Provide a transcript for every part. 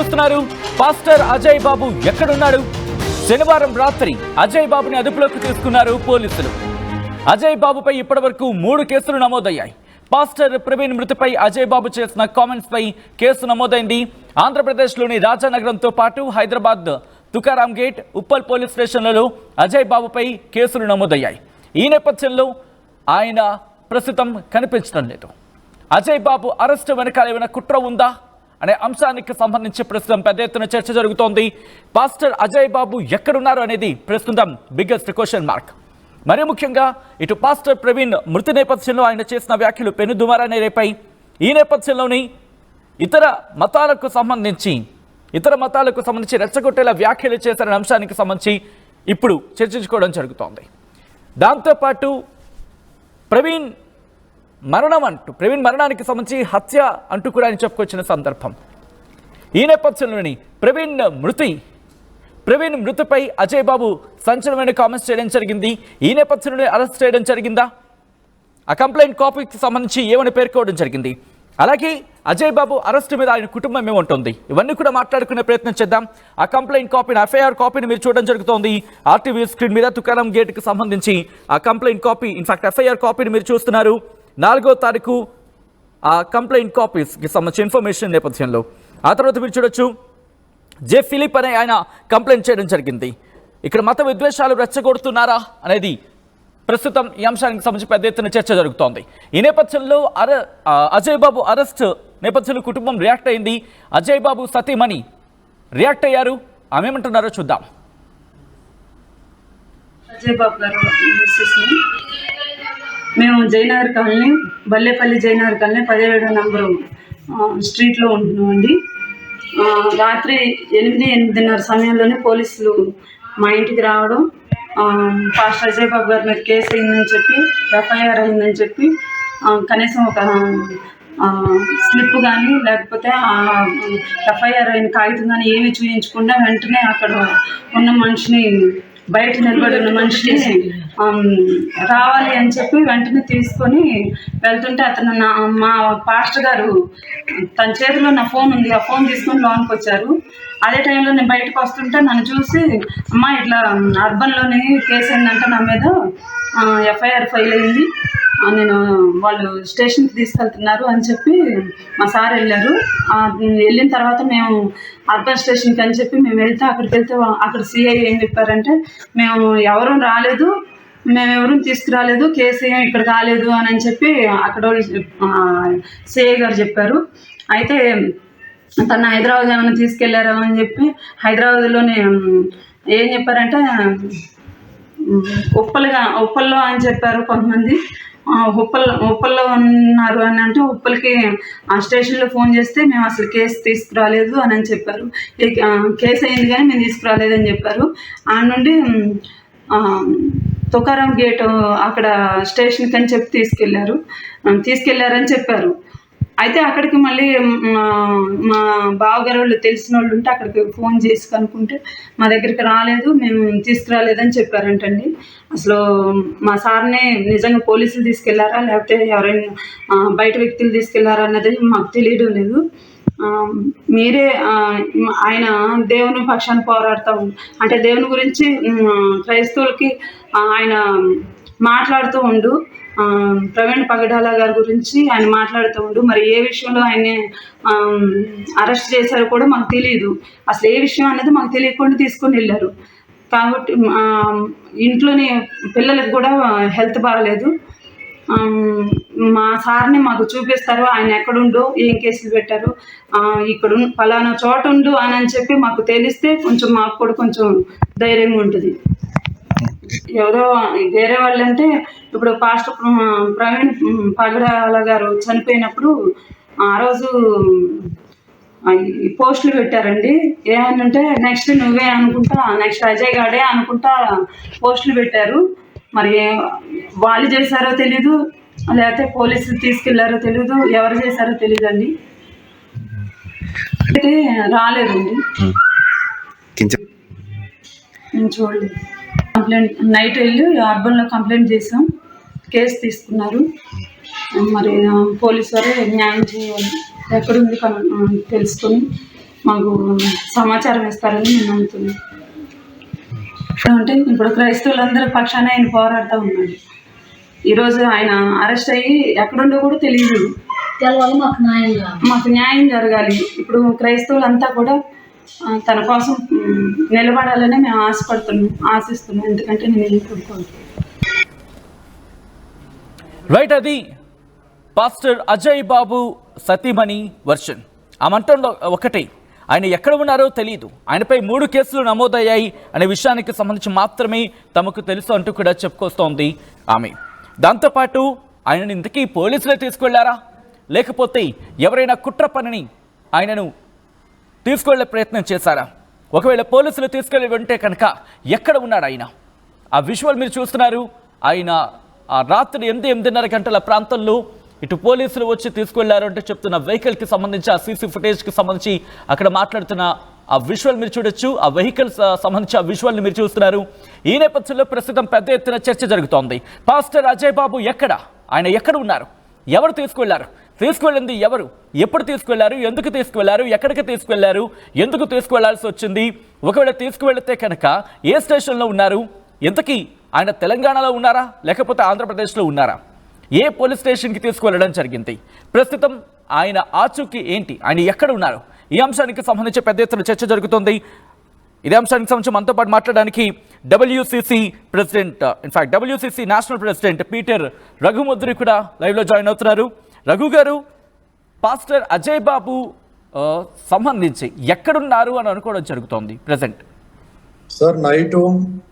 చూస్తున్నారు. పాస్టర్ అజయ్ బాబు ఎక్కడున్నాడు? శనివారం రాత్రి అజయ్ బాబుని అదుపులోకి తీసుకున్నారు పోలీసులు. అజయ్ బాబుపై ఇప్పటివరకు 3 కేసులు నమోదయ్యాయి. పాస్టర్ ప్రవీణ్ మృతిపై అజయ్ బాబు చేసిన కామెంట్స్ పై కేసు నమోదైంది. ఆంధ్రప్రదేశ్లోని రాజానగరంతో పాటు హైదరాబాద్ తుకారాం గేట్, ఉప్పల్ పోలీస్ స్టేషన్లలో అజయ్ బాబుపై కేసులు నమోదయ్యాయి. ఈ నేపథ్యంలో ఆయన ప్రస్తుతం కనిపించడం లేదు. అజయ్ బాబు అరెస్టు వెనకాల ఏమైనా కుట్ర ఉందా అనే అంశానికి సంబంధించి ప్రస్తుతం పెద్ద ఎత్తున చర్చ జరుగుతోంది. పాస్టర్ అజయ్ బాబు ఎక్కడున్నారు అనేది ప్రస్తుతం బిగ్గెస్ట్ క్వశ్చన్ మార్క్. మరీ ముఖ్యంగా ఇటు పాస్టర్ ప్రవీణ్ మృతి నేపథ్యంలో ఆయన చేసిన వ్యాఖ్యలు పెనుదుమారాన్ని రేపాయి. ఈ నేపథ్యంలోని ఇతర మతాలకు సంబంధించి రెచ్చగొట్టేలా వ్యాఖ్యలు చేశారనే అంశానికి సంబంధించి ఇప్పుడు చర్చించుకోవడం జరుగుతోంది. దాంతోపాటు ప్రవీణ్ మరణానికి సంబంధించి హత్య అంటూ కూడా ఆయన చెప్పుకొచ్చిన సందర్భం. ఈ నేపథ్యంలోని ప్రవీణ్ మృతిపై అజయ్ బాబు సంచలనమైన కామెంట్స్ చేయడం జరిగింది. ఈ నేపథ్యంలోనే అరెస్ట్ చేయడం జరిగిందా? ఆ కంప్లైంట్ కాపీకి సంబంధించి ఏమని పేర్కోవడం జరిగింది? అలాగే అజయ్ బాబు అరెస్ట్ మీద ఆయన కుటుంబం ఏముంటుంది? ఇవన్నీ కూడా మాట్లాడుకునే ప్రయత్నం చేద్దాం. ఆ కంప్లైంట్ కాపీని, ఎఫ్ఐఆర్ కాపీని మీరు చూడడం జరుగుతోంది. ఆర్టీవీ స్క్రీన్ మీద తుకారాం గేట్కి సంబంధించి ఆ కంప్లైంట్ కాపీ, ఇన్ఫాక్ట్ ఎఫ్ఐఆర్ కాపీని మీరు చూస్తున్నారు. 4వ తారీఖు ఆ కంప్లైంట్ కాపీస్కి సంబంధించిన ఇన్ఫర్మేషన్ నేపథ్యంలో ఆ తర్వాత మీరు చూడొచ్చు జే ఫిలిప్ అనే ఆయన కంప్లైంట్ చేయడం జరిగింది. ఇక్కడ మత విద్వేషాలు రెచ్చగొడుతున్నారా అనేది ప్రస్తుతం ఈ అంశానికి సంబంధించి పెద్ద ఎత్తున చర్చ జరుగుతోంది. ఈ నేపథ్యంలో అజయ్ బాబు అరెస్ట్ నేపథ్యంలో కుటుంబం రియాక్ట్ అయింది. అజయ్ బాబు సతీమణి రియాక్ట్ అయ్యారు. ఆమె ఏమంటున్నారో చూద్దాం. అజయ్ బాబు గారు మేము జయనగర్ కాలనీ, బల్లేపల్లి జయనగర్ కాలనీ 17వ నంబరు స్ట్రీట్లో ఉంటున్నామండి. రాత్రి 8:30 సమయంలోనే పోలీసులు మా ఇంటికి రావడం, పాస్టర్ అజయ్ బాబు గారి మీద కేసు అయిందని చెప్పి, ఎఫ్ఐఆర్ అయిందని చెప్పి, కనీసం ఒక స్లిప్ కానీ లేకపోతే ఎఫ్ఐఆర్ అయిన కాగితం కానీ ఏమీ చూపించకుండా వెంటనే అక్కడ ఉన్న మనిషిని, బయట నిలబడి ఉన్న మనిషిని రావాలి అని చెప్పి వెంటనే తీసుకొని వెళ్తుంటే అతను మా పాస్టర్ గారు తన చేతిలో నా ఫోన్ ఉంది, ఆ ఫోన్ తీసుకొని లోనికి వచ్చారు. అదే టైంలో నేను బయటకు వస్తుంటే నన్ను చూసి, అమ్మ ఇట్లా అర్బన్లోని కేసు అయిందంటే నా మీద ఎఫ్ఐఆర్ ఫైల్ అయింది, నేను వాళ్ళు స్టేషన్కి తీసుకెళ్తున్నారు అని చెప్పి మా సార్ వెళ్ళారు. వెళ్ళిన తర్వాత మేము అర్బన్ స్టేషన్కి అని చెప్పి మేము అక్కడికి వెళ్తే అక్కడ సిఐ ఏం చెప్పారంటే, మేము ఎవరూ రాలేదు, మేమెవరూ తీసుకురాలేదు, కేసు ఏం ఇక్కడ కాలేదు అని చెప్పి అక్కడ సిఐ గారు చెప్పారు. అయితే తను హైదరాబాద్ ఏమైనా తీసుకెళ్లారా అని చెప్పి హైదరాబాద్లోనే ఏం చెప్పారంటే ఉప్పల్లో అని చెప్పారు కొంతమంది. ఉప్పల్లో ఉన్నారు అని అంటే ఉప్పల్కి ఆ స్టేషన్లో ఫోన్ చేస్తే మేము అసలు కేసు తీసుకురాలేదు అని చెప్పారు. కేసు అయింది కానీ మేము తీసుకురాలేదని చెప్పారు. ఆ నుండి తుకారాం గేట్ అక్కడ స్టేషన్కి అని చెప్పి తీసుకెళ్లారని చెప్పారు. అయితే అక్కడికి మళ్ళీ మా బావగారు వాళ్ళు తెలిసిన వాళ్ళు ఉంటే అక్కడికి ఫోన్ చేసి కనుక్కుంటే మా దగ్గరికి రాలేదు, మేము తీసుకురాలేదని చెప్పారంటండి. అసలు మా సార్ని నిజంగా పోలీసులు తీసుకెళ్లారా లేకపోతే ఎవరైనా బయట వ్యక్తులు తీసుకెళ్లారా అన్నది మాకు తెలియడం లేదు. మీరే ఆయన దేవుని పక్షాన్ని పోరాడతాం అంటే దేవుని గురించి క్రైస్తవులకి ఆయన మాట్లాడుతూ ఉండు, ప్రవీణ్ పగడాల గారి గురించి ఆయన మాట్లాడుతూ ఉండు. మరి ఏ విషయంలో ఆయన్ని అరెస్ట్ చేశారో కూడా మాకు తెలియదు. అసలు ఏ విషయం అనేది మాకు తెలియకుండా తీసుకొని వెళ్ళారు. కాబట్టి ఇంట్లోని పిల్లలకు కూడా హెల్త్ బాగలేదు. మా సార్ని మాకు చూపిస్తారు, ఆయన ఎక్కడుండో, ఏం కేసులు పెట్టారు, ఇక్కడ పలానా చోట ఉండు అని చెప్పి మాకు తెలిస్తే కొంచెం మాకు కూడా కొంచెం ధైర్యంగా ఉంటుంది. ఎవరో వేరే వాళ్ళంటే ఇప్పుడు పాస్టర్ ప్రవీణ్ పగడాల గారు చనిపోయినప్పుడు ఆ రోజు పోస్టులు పెట్టారండి. ఏమనంటే నెక్స్ట్ నువ్వే అనుకుంటా, నెక్స్ట్ అజయ్ గాడే అనుకుంటా పోస్టులు పెట్టారు. మరి వాళ్ళు చేశారో తెలీదు, లేకపోతే పోలీసులు తీసుకెళ్లారో తెలీదు, ఎవరు చేశారో తెలీదు అండి. అయితే రాలేదండి, నేను చూడలేదు. కంప్లైంట్ నైట్ వెళ్ళి అర్బన్లో కంప్లైంట్ చేసాం, కేసు తీసుకున్నారు. మరి పోలీసు వారే న్యాయం చేయాలి, ఎక్కడుంది తెలుసుకొని మాకు సమాచారం ఇస్తారని నేను నమ్ముతున్నాను. అంటే ఇప్పుడు క్రైస్తవులందరి పక్షాన ఆయన పోరాడుతూ ఉన్నాడు. ఈరోజు ఆయన అరెస్ట్ అయ్యి ఎక్కడుండో కూడా తెలియదు. మాకు న్యాయం జరగాలి. ఇప్పుడు క్రైస్తవులంతా కూడా తన కోసం నిలబడాలని మేము ఆశిస్తున్నాం. ఎందుకంటే నేను కోరుకుంటున్నాను. రైట్, అది పాస్టర్ అజయ్ బాబు సతీమణి వర్షన్. ఆ మంటంలో ఒకటి, ఆయన ఎక్కడ ఉన్నారో తెలియదు, ఆయనపై 3 కేసులు నమోదయ్యాయి అనే విషయానికి సంబంధించి మాత్రమే తమకు తెలుసు అంటూ కూడా చెప్పుకొస్తోంది ఆమె. దాంతోపాటు ఆయనను ఇంతకీ పోలీసులే తీసుకెళ్లారా, లేకపోతే ఎవరైనా కుట్ర పనిని ఆయనను తీసుకెళ్లే ప్రయత్నం చేశారా? ఒకవేళ పోలీసులు తీసుకెళ్లి ఉంటే కనుక ఎక్కడ ఉన్నాడు ఆయన? ఆ విజువల్ మీరు చూస్తున్నారు. ఆయన ఆ రాత్రి 8:30 గంటల ప్రాంతంలో ఇటు పోలీసులు వచ్చి తీసుకెళ్లారు అంటే చెప్తున్న వెహికల్కి సంబంధించి ఆ సీసీ ఫుటేజ్కి సంబంధించి అక్కడ మాట్లాడుతున్న ఆ విజువల్ మీరు చూడొచ్చు. ఆ వెహికల్స్ సంబంధించి ఆ విజువల్ని మీరు చూస్తున్నారు. ఈ నేపథ్యంలో ప్రస్తుతం పెద్ద ఎత్తున చర్చ జరుగుతోంది. పాస్టర్ అజయ్ బాబు ఎక్కడ, ఆయన ఎక్కడ ఉన్నారు, ఎవరు తీసుకెళ్లారు, తీసుకెళ్ళింది ఎవరు, ఎప్పుడు తీసుకెళ్లారు, ఎందుకు తీసుకెళ్లారు, ఎక్కడికి తీసుకెళ్లారు, ఎందుకు తీసుకువెళ్లాల్సి వచ్చింది, ఒకవేళ తీసుకువెళితే కనుక ఏ స్టేషన్లో ఉన్నారు, ఇంతకీ ఆయన తెలంగాణలో ఉన్నారా లేకపోతే ఆంధ్రప్రదేశ్లో ఉన్నారా, ఏ పోలీస్ స్టేషన్కి తీసుకువెళ్ళడం జరిగింది, ప్రస్తుతం ఆయన ఆచూకీ ఏంటి, ఆయన ఎక్కడ ఉన్నారు, ఈ అంశానికి సంబంధించి పెద్ద ఎత్తున చర్చ జరుగుతుంది. ఇదే అంశానికి సంబంధించి మనతో పాటు మాట్లాడడానికి WCC president, in fact WCC national president Peter Raghumudri కూడా లైవ్లో జాయిన్ అవుతున్నారు. రఘు గారు, పాస్టర్ అజయ్ బాబు సంబంధించి ఎక్కడున్నారు అని అనుకోవడం జరుగుతోంది ప్రెసెంట్? సార్, నైట్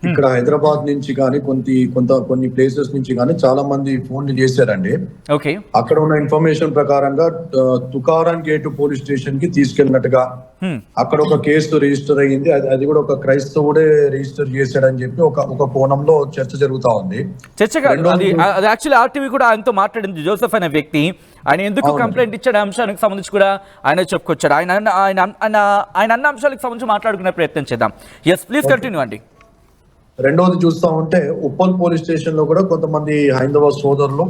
ఇక్కడ హైదరాబాద్ నుంచి కానీ కొన్ని ప్లేసెస్ నుంచి కానీ చాలా మంది ఫోన్లు చేశారండి. ఓకే, అక్కడ ఉన్న ఇన్ఫర్మేషన్ ప్రకారంగా తుకారాం గేట్ పోలీస్ స్టేషన్ కి తీసుకెళ్ళినట్టుగా, అక్కడ ఒక కేసు రిజిస్టర్ అయ్యింది. అది కూడా ఒక క్రైస్తవుడే రిజిస్టర్ చేశాడని చెప్పి ఒక కోణంలో చర్చ జరుగుతా ఉంది. చర్చ కాదు, అది యాక్చువల్లీ RTV కూడా ఆయనతో మాట్లాడింది. జోసెఫ్ అనే వ్యక్తి ఆయన ఎందుకు కంప్లైంట్ ఇచ్చాడు అంశానికి సంబంధించి కూడా ఆయన చెప్పుకొచ్చాడు. ఆయన అన్న అంశాలకు సంబంధించి మాట్లాడుకునే ప్రయత్నం చేద్దాం. ఎస్, ప్లీజ్ కంటిన్యూ అండి. రెండోది చూస్తా ఉంటే ఉప్పల్ పోలీస్ స్టేషన్ లో కూడా కొంతమంది హైందవ సోదరులు,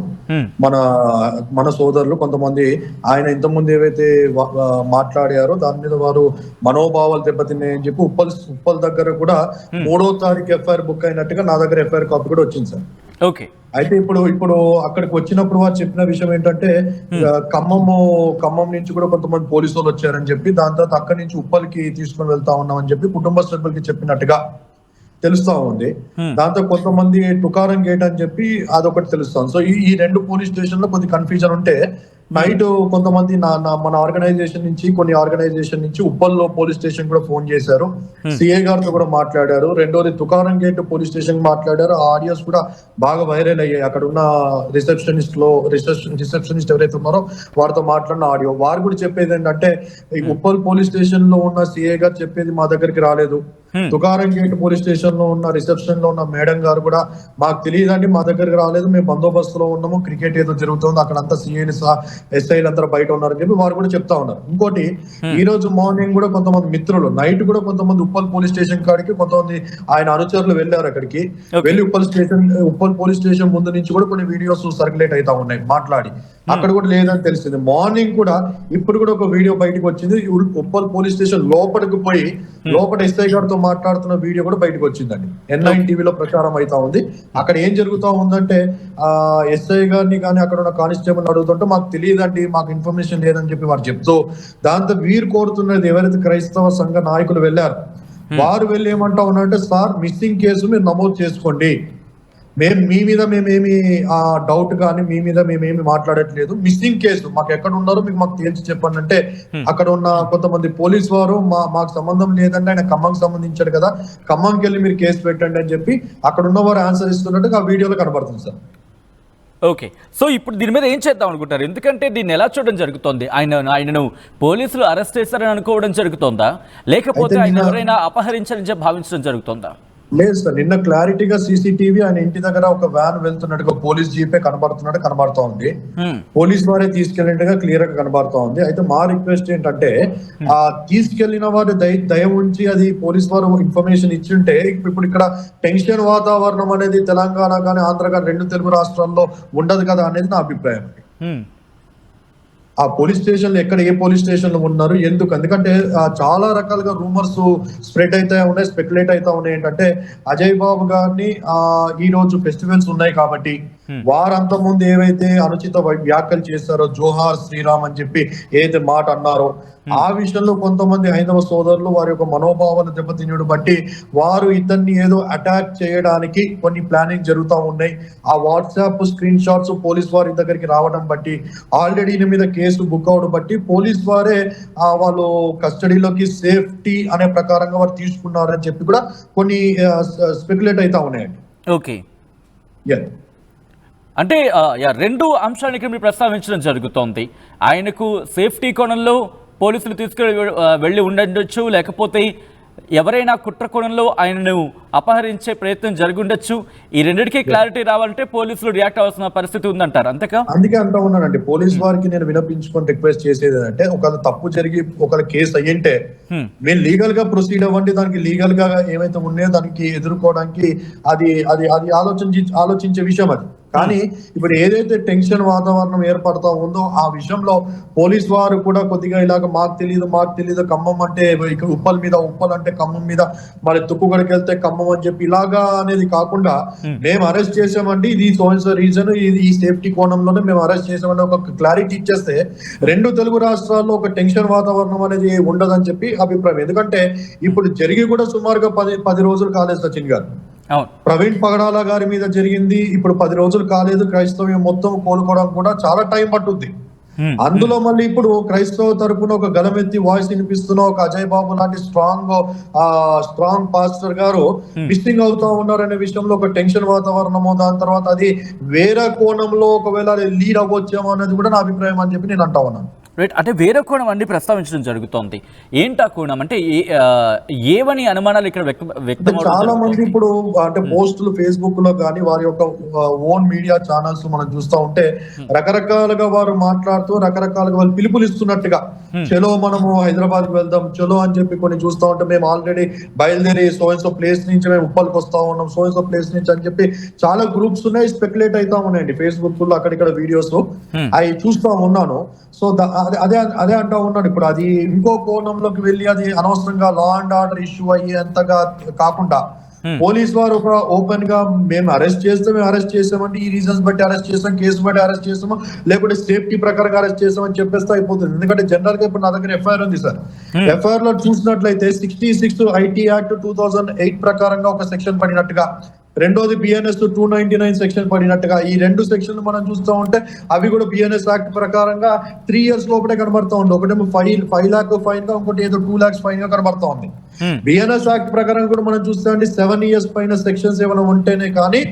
మన సోదరులు కొంతమంది ఆయన ఇంతకుముందు ఏవైతే మాట్లాడారో దాని మీద వారు మనోభావాలు దెబ్బతిన్నాయని చెప్పి ఉప్పల్ దగ్గర కూడా 3వ తారీఖు FIR బుక్ అయినట్టుగా నా దగ్గర FIR కాపీ కూడా వచ్చింది సార్. ఓకే, అయితే ఇప్పుడు అక్కడికి వచ్చినప్పుడు వారు చెప్పిన విషయం ఏంటంటే ఖమ్మం నుంచి కూడా కొంతమంది పోలీసు వాళ్ళు వచ్చారని చెప్పి, దాని తర్వాత అక్కడి నుంచి ఉప్పల్కి తీసుకొని వెళ్తా ఉన్నామని చెప్పి కుటుంబ సభ్యులకి చెప్పినట్టుగా తెలుస్తా ఉంది. దాంతో కొంతమంది తుకారం గేట్ అని చెప్పి అదొకటి తెలుస్తాం. సో ఈ 2 పోలీస్ స్టేషన్ లో కొద్ది కన్ఫ్యూజన్ ఉంటే నైట్ కొంతమంది మన ఆర్గనైజేషన్ నుంచి ఉప్పల్లో పోలీస్ స్టేషన్ కూడా ఫోన్ చేశారు. సిఐ గారితో కూడా మాట్లాడారు. రెండోది తుకారం గేట్ పోలీస్ స్టేషన్ మాట్లాడారు. ఆ ఆడియోస్ కూడా బాగా వైరల్ అయ్యాయి. అక్కడ ఉన్న రిసెప్షనిస్ట్ ఎవరైతే ఉన్నారో వారితో మాట్లాడిన ఆడియో. వారు కూడా చెప్పేది ఏంటంటే, ఉప్పల్ పోలీస్ స్టేషన్ లో ఉన్న సిఐ గారు చెప్పేది మా దగ్గరికి రాలేదు. తుకారం గేట్ పోలీస్ స్టేషన్ లో ఉన్న రిసెప్షన్ లో ఉన్న మేడం గారు కూడా మాకు తెలియదండి, మా దగ్గరికి రాలేదు, మేము బందోబస్తులో ఉన్నాము, క్రికెట్ ఏదో జరుగుతుంది, అక్కడంతా సిఐని SIలు అందరూ బయట ఉన్నారని చెప్పి వారు కూడా చెప్తా ఉన్నారు. ఇంకోటి, ఈ రోజు మార్నింగ్ కూడా కొంతమంది మిత్రులు నైట్ కూడా కొంతమంది ఉప్పల్ పోలీస్ స్టేషన్ కాడికి కొంతమంది ఆయన అనుచరులు వెళ్ళారు. అక్కడికి వెళ్ళి ఉప్పల్ పోలీస్ స్టేషన్ ముందు నుంచి కూడా కొన్ని వీడియోస్ సర్క్యులేట్ అవుతా ఉన్నాయి మాట్లాడి. అక్కడ కూడా లేదని తెలిసింది. మార్నింగ్ కూడా ఇప్పుడు కూడా ఒక వీడియో బయటకు వచ్చింది. ఉప్పల్ పోలీస్ స్టేషన్ లోపలికి పోయి లోపల SI గారితో మాట్లాడుతున్న వీడియో కూడా బయటకు వచ్చిందండి. N9 టీవీలో ప్రచారం అవుతా ఉంది. అక్కడ ఏం జరుగుతా ఉందంటే, SI గారిని కానీ అక్కడ ఉన్న కానిస్టేబుల్ అడుగుతుంటే మాకు తెలియదండి, మాకు ఇన్ఫర్మేషన్ లేదని చెప్పి వారు చెప్తూ, దాంతో వీరు కోరుతున్నది ఎవరైతే క్రైస్తవ సంఘ నాయకులు వెళ్ళారు వారు వెళ్ళి ఏమంటా ఉన్నారంటే, సార్ మిస్సింగ్ కేసు మీరు నమోదు చేసుకోండి, మేమేమి డౌట్ కానీ మీ మీద మేమేమి మాట్లాడట్లేదు, మిస్సింగ్ కేసు మాకు ఎక్కడ ఉన్నారో మాకు తేల్చి చెప్పండి అంటే, అక్కడ ఉన్న కొంతమంది పోలీస్ వారు మాకు సంబంధం లేదండి, ఆయన ఖమ్మంకి సంబంధించాడు కదా, ఖమ్మంకి వెళ్ళి మీరు కేసు పెట్టండి అని చెప్పి అక్కడ ఉన్న వారు ఆన్సర్ ఇస్తున్నట్టుగా ఆ వీడియోలో కనబడుతుంది సార్. ఓకే, సో ఇప్పుడు దీని మీద ఏం చేద్దాం అనుకుంటారు? ఎందుకంటే దీన్ని ఎలా చూడడం జరుగుతోంది? ఆయనను పోలీసులు అరెస్ట్ చేశారని అనుకోవడం జరుగుతోందా, లేకపోతే ఆయన ఎవరైనా అపహరించారని చెప్పి భావించడం జరుగుతోందా? లేదు సార్, నిన్న క్లారిటీగా CCTV ఆయన ఇంటి దగ్గర ఒక వ్యాన్ వెళ్తున్నట్టుగా పోలీస్ జీపే కనబడుతా ఉంది. పోలీస్ వారే తీసుకెళ్ళినట్టుగా క్లియర్ గా కనబడుతా ఉంది. అయితే మా రిక్వెస్ట్ ఏంటంటే, ఆ తీసుకెళ్లిన వారు దయ ఉంచి అది పోలీస్ వారు ఇన్ఫర్మేషన్ ఇచ్చింటే ఇప్పుడు ఇక్కడ టెన్షన్ వాతావరణం అనేది తెలంగాణ కానీ ఆంధ్ర కానీ 2 తెలుగు రాష్ట్రాల్లో ఉండదు కదా అనేది నా అభిప్రాయం. ఆ పోలీస్ స్టేషన్లు ఎక్కడ ఏ పోలీస్ స్టేషన్లు ఉన్నారు ఎందుకు, ఎందుకంటే చాలా రకాలుగా రూమర్స్ స్ప్రెడ్ అయితే ఉన్నాయి, స్పెక్యులేట్ అయితే ఉన్నాయి. ఏంటంటే అజయ్ బాబు గారిని ఈ రోజు ఫెస్టివల్స్ ఉన్నాయి కాబట్టి వారంత ముందు ఏవైతే అనుచిత వ్యాఖ్యలు చేస్తారో, జోహార్ శ్రీరామ్ అని చెప్పి ఏదైతే మాట అన్నారో ఆ విషయంలో కొంతమంది హైందవ సోదరులు వారి యొక్క మనోభావాలు దెబ్బతిన్నడు బట్టి వారు ఇతన్ని ఏదో అటాక్ చేయడానికి కొన్ని ప్లానింగ్ జరుగుతూ ఉన్నాయి. ఆ వాట్సాప్ స్క్రీన్ షాట్స్ పోలీస్ వారి దగ్గరికి రావడం బట్టి, ఆల్రెడీ ఈయన మీద కేసు బుక్ అవడం బట్టి పోలీస్ వారే వాళ్ళు కస్టడీలోకి సేఫ్టీ అనే ప్రకారంగా వారు తీసుకున్నారని చెప్పి కూడా కొన్ని స్పెక్యులేట్ అవుతా ఉన్నాయండి. ఓకే, అంటే రెండు అంశాలను ఇక్కడ మీరు ప్రస్తావించడం జరుగుతోంది. ఆయనకు సేఫ్టీ కోణంలో పోలీసులు తీసుకుని వెళ్ళి ఉండొచ్చు, లేకపోతే ఎవరైనా కుట్ర కోణంలో ఆయనను అపహరించే ప్రయత్నం జరుగుండొచ్చు. ఈ రెండింటికి క్లారిటీ రావాలంటే పోలీసులు రియాక్ట్ అవ్వాల్సిన పరిస్థితి ఉందంటారు, అంతేకా? అందుకే అంటా ఉన్నానండి, పోలీస్ వారికి నేను వినపించుకొని రిక్వెస్ట్ చేసేది అంటే, ఒకవేళ తప్పు జరిగి ఒక కేసు అయ్యింటే మీరు లీగల్ గా ప్రొసీడ్ అవ్వండి, దానికి లీగల్ గా ఏమైతే ఉన్నాయో దానికి ఎదుర్కోవడానికి అది అది అది ఆలోచించే విషయం అది. కానీ ఇప్పుడు ఏదైతే టెన్షన్ వాతావరణం ఏర్పడతా ఉందో ఆ విషయంలో పోలీస్ వారు కూడా కొద్దిగా ఇలాగ మాకు తెలియదు ఖమ్మం అంటే ఇక్కడ ఉప్పల్ మీద, ఉప్పల్ అంటే ఖమ్మం మీద, మరి తుక్కుగడికి వెళ్తే ఖమ్మం అని చెప్పి ఇలాగా అనేది కాకుండా మేము అరెస్ట్ చేసామండి, ఇది సోన్స్ రీజన్, ఇది ఈ సేఫ్టీ కోణంలోనే మేము అరెస్ట్ చేసామని ఒక క్లారిటీ ఇచ్చేస్తే రెండు తెలుగు రాష్ట్రాల్లో ఒక టెన్షన్ వాతావరణం అనేది ఉండదని చెప్పి అభిప్రాయం. ఎందుకంటే ఇప్పుడు జరిగి కూడా సుమారుగా 10 రోజులు కాలేదు సచిన్ గారు. ప్రవీణ్ పగడాల గారి మీద జరిగింది, ఇప్పుడు 10 రోజులు కాలేదు. క్రైస్తవ్యం మొత్తం కోలుకోవడం కూడా చాలా టైం పట్టుద్ది. అందులో మళ్ళీ ఇప్పుడు క్రైస్తవ తరపున ఒక గలమెత్తి వాయిస్ వినిపిస్తున్న ఒక అజయ్ బాబు లాంటి స్ట్రాంగ్ పాస్టర్ గారు మిస్సింగ్ అవుతా ఉన్నారనే విషయంలో ఒక టెన్షన్ వాతావరణము, దాని తర్వాత అది వేరే కోణంలో ఒకవేళ లీడ్ అవ్వచ్చేమో అనేది కూడా నా అభిప్రాయం అని చెప్పి నేను అంటా ఉన్నాను. రైట్, అంటే వేరే కోణం అన్ని ప్రస్తావించడం జరుగుతోంది. ఏంటా కోణం అంటే ఏవని అనుమానాలు ఇక్కడ వ్యక్తం? చాలా మంది ఇప్పుడు అంటే పోస్టులు ఫేస్బుక్ లో కానీ వారి యొక్క ఓన్ మీడియా ఛానల్స్ మనం చూస్తూ ఉంటే రకరకాలుగా వారు మాట్లాడుతూ రకరకాలుగా వాళ్ళు పిలుపులు ఇస్తున్నట్టుగా, చలో మనము హైదరాబాద్ కి వెళ్దాం, చలో అని చెప్పి కొన్ని చూస్తూ ఉంటే మేము ఆల్రెడీ బయలుదేరి సోయన్సో ప్లేస్ నుంచి మేము ఉప్పల్కి వస్తా ఉన్నాం, సోయన్సో ప్లేస్ నుంచి అని చెప్పి చాలా గ్రూప్స్ ఉన్నాయి, స్పెక్యులేట్ అవుతా ఉన్నాయండి ఫేస్బుక్ లో, అక్కడిక్కడ వీడియోస్ అవి చూస్తా ఉన్నాను. సో అదే అంటా ఉన్నాడు. ఇప్పుడు అది ఇంకో కోణంలోకి వెళ్ళి అది అనవసరంగా లా అండ్ ఆర్డర్ ఇష్యూ అయ్యేంతగా కాకుండా పోలీస్ వారు ఒక ఓపెన్ గా మేము అరెస్ట్ చేసామంటే ఈ రీజన్స్ బట్టి అరెస్ట్ చేస్తాం, కేసు బట్టి అరెస్ట్ చేస్తాము, లేకుంటే సేఫ్టీ ప్రకారంగా అరెస్ట్ చేస్తామని చెప్పేస్తే అయిపోతుంది. ఎందుకంటే జనరల్ గా ఇప్పుడు నా దగ్గర ఎఫ్ఐఆర్ ఉంది సార్. ఎఫ్ఐఆర్ లో చూసినట్లయితే 66 ఐటీ యాక్ట్ 2008 ప్రకారంగా ఒక సెక్షన్ పడినట్టుగా, రెండోది బిఎన్ఎస్ 299 సెక్షన్ పడినట్టుగా, ఈ రెండు సెక్షన్లు మనం చూస్తూ ఉంటే అవి కూడా బిఎన్ఎస్ యాక్ట్ ప్రకారంగా 3 years లోపలే కనబడతా ఉంది. ఒకటేమో 5 lakh ఫైన్ గా, ఇంకోటి ఏదో 2 lakhs ఫైన్ గా కనబడతా ఉంది. బిఎన్ఎస్ యాక్ట్ ప్రకారం కూడా మనం చూస్తే అండి 7 years పైన సెక్షన్స్ ఏమైనా ఉంటేనే కానీ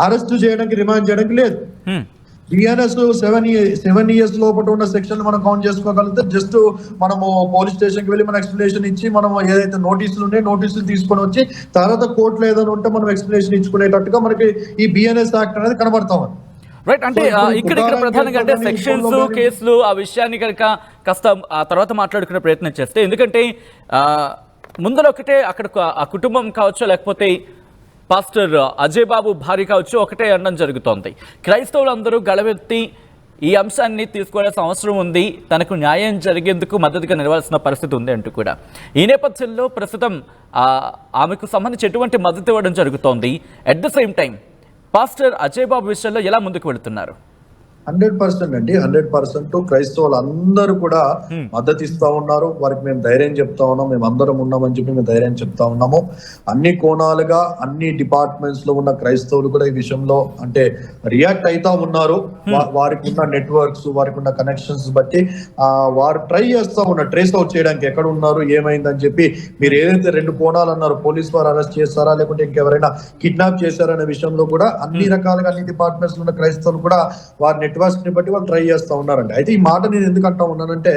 అరెస్ట్ చేయడానికి, రిమాండ్ చేయడానికి లేదు. బిఎన్ఎస్ 7 years లోపల ఉన్న సెక్షన్ మనం కౌంట్ చేసుకోగలిగితే జస్ట్ మనము పోలీస్ స్టేషన్ కి వెళ్ళి మన ఎక్స్ప్లెనేషన్ ఇచ్చి మనం ఏదైతే నోటీసులు ఉన్నాయో నోటీసులు తీసుకొని వచ్చి తర్వాత కోర్టులో ఏదైనా ఉంటే మనం ఎక్స్ప్లెనేషన్ ఇచ్చుకునేటట్టుగా మనకి ఈ బిఎన్ఎస్ యాక్ట్ అనేది కనబడతాం. రైట్, అంటే ఇక్కడ ప్రధానంగా అంటే సెక్షన్స్, కేసులు ఆ విషయాన్ని కనుక కాస్త ఆ తర్వాత మాట్లాడుకునే ప్రయత్నం చేస్తే, ఎందుకంటే ముందర ఒకటే అక్కడ ఆ కుటుంబం కావచ్చు, లేకపోతే పాస్టర్ అజయ్ బాబు భార్య కావచ్చు, ఒకటే అనడం జరుగుతోంది. క్రైస్తవులందరూ గళవెత్తి ఈ అంశాన్ని తీసుకోవాల్సిన అవసరం ఉంది, తనకు న్యాయం జరిగేందుకు మద్దతుగా నిలవాల్సిన పరిస్థితి ఉంది అంటూ కూడా. ఈ నేపథ్యంలో ప్రస్తుతం ఆమెకు సంబంధించి ఎటువంటి మద్దతు ఇవ్వడం జరుగుతోంది? At the same time pastor Ajay Babu విషయంలో ఎలా ముందుకు వెళుతున్నారు? 100% అండి, 100% క్రైస్తవులు అందరూ కూడా మద్దతు ఇస్తా ఉన్నారు. వారికి మేము ధైర్యం చెప్తా ఉన్నాం, మేము అందరం ఉన్నామని చెప్పి మేము ధైర్యం చెప్తా ఉన్నాము. అన్ని కోణాలుగా అన్ని డిపార్ట్మెంట్స్ లో ఉన్న క్రైస్తవులు కూడా ఈ విషయంలో అంటే రియాక్ట్ అవుతా ఉన్నారు. వారికి ఉన్న నెట్వర్క్స్, వారికి ఉన్న కనెక్షన్స్ బట్టి వారు ట్రై చేస్తా ఉన్నారు ట్రేస్ అవుట్ చేయడానికి ఎక్కడ ఉన్నారు, ఏమైందని చెప్పి. మీరు ఏదైతే 2 కోణాలు అన్నారు, పోలీస్ వారు అరెస్ట్ చేస్తారా లేకుంటే ఇంకెవరైనా కిడ్నాప్ చేశారనే విషయంలో కూడా అన్ని రకాలుగా అన్ని డిపార్ట్మెంట్స్ లో ఉన్న క్రైస్తవులు కూడా వారి నెట్వర్క్స్ ని బట్టి వాళ్ళు ట్రై చేస్తా ఉన్నారండి. అయితే ఈ మాట నేను ఎందుకు అంటా ఉన్నానంటే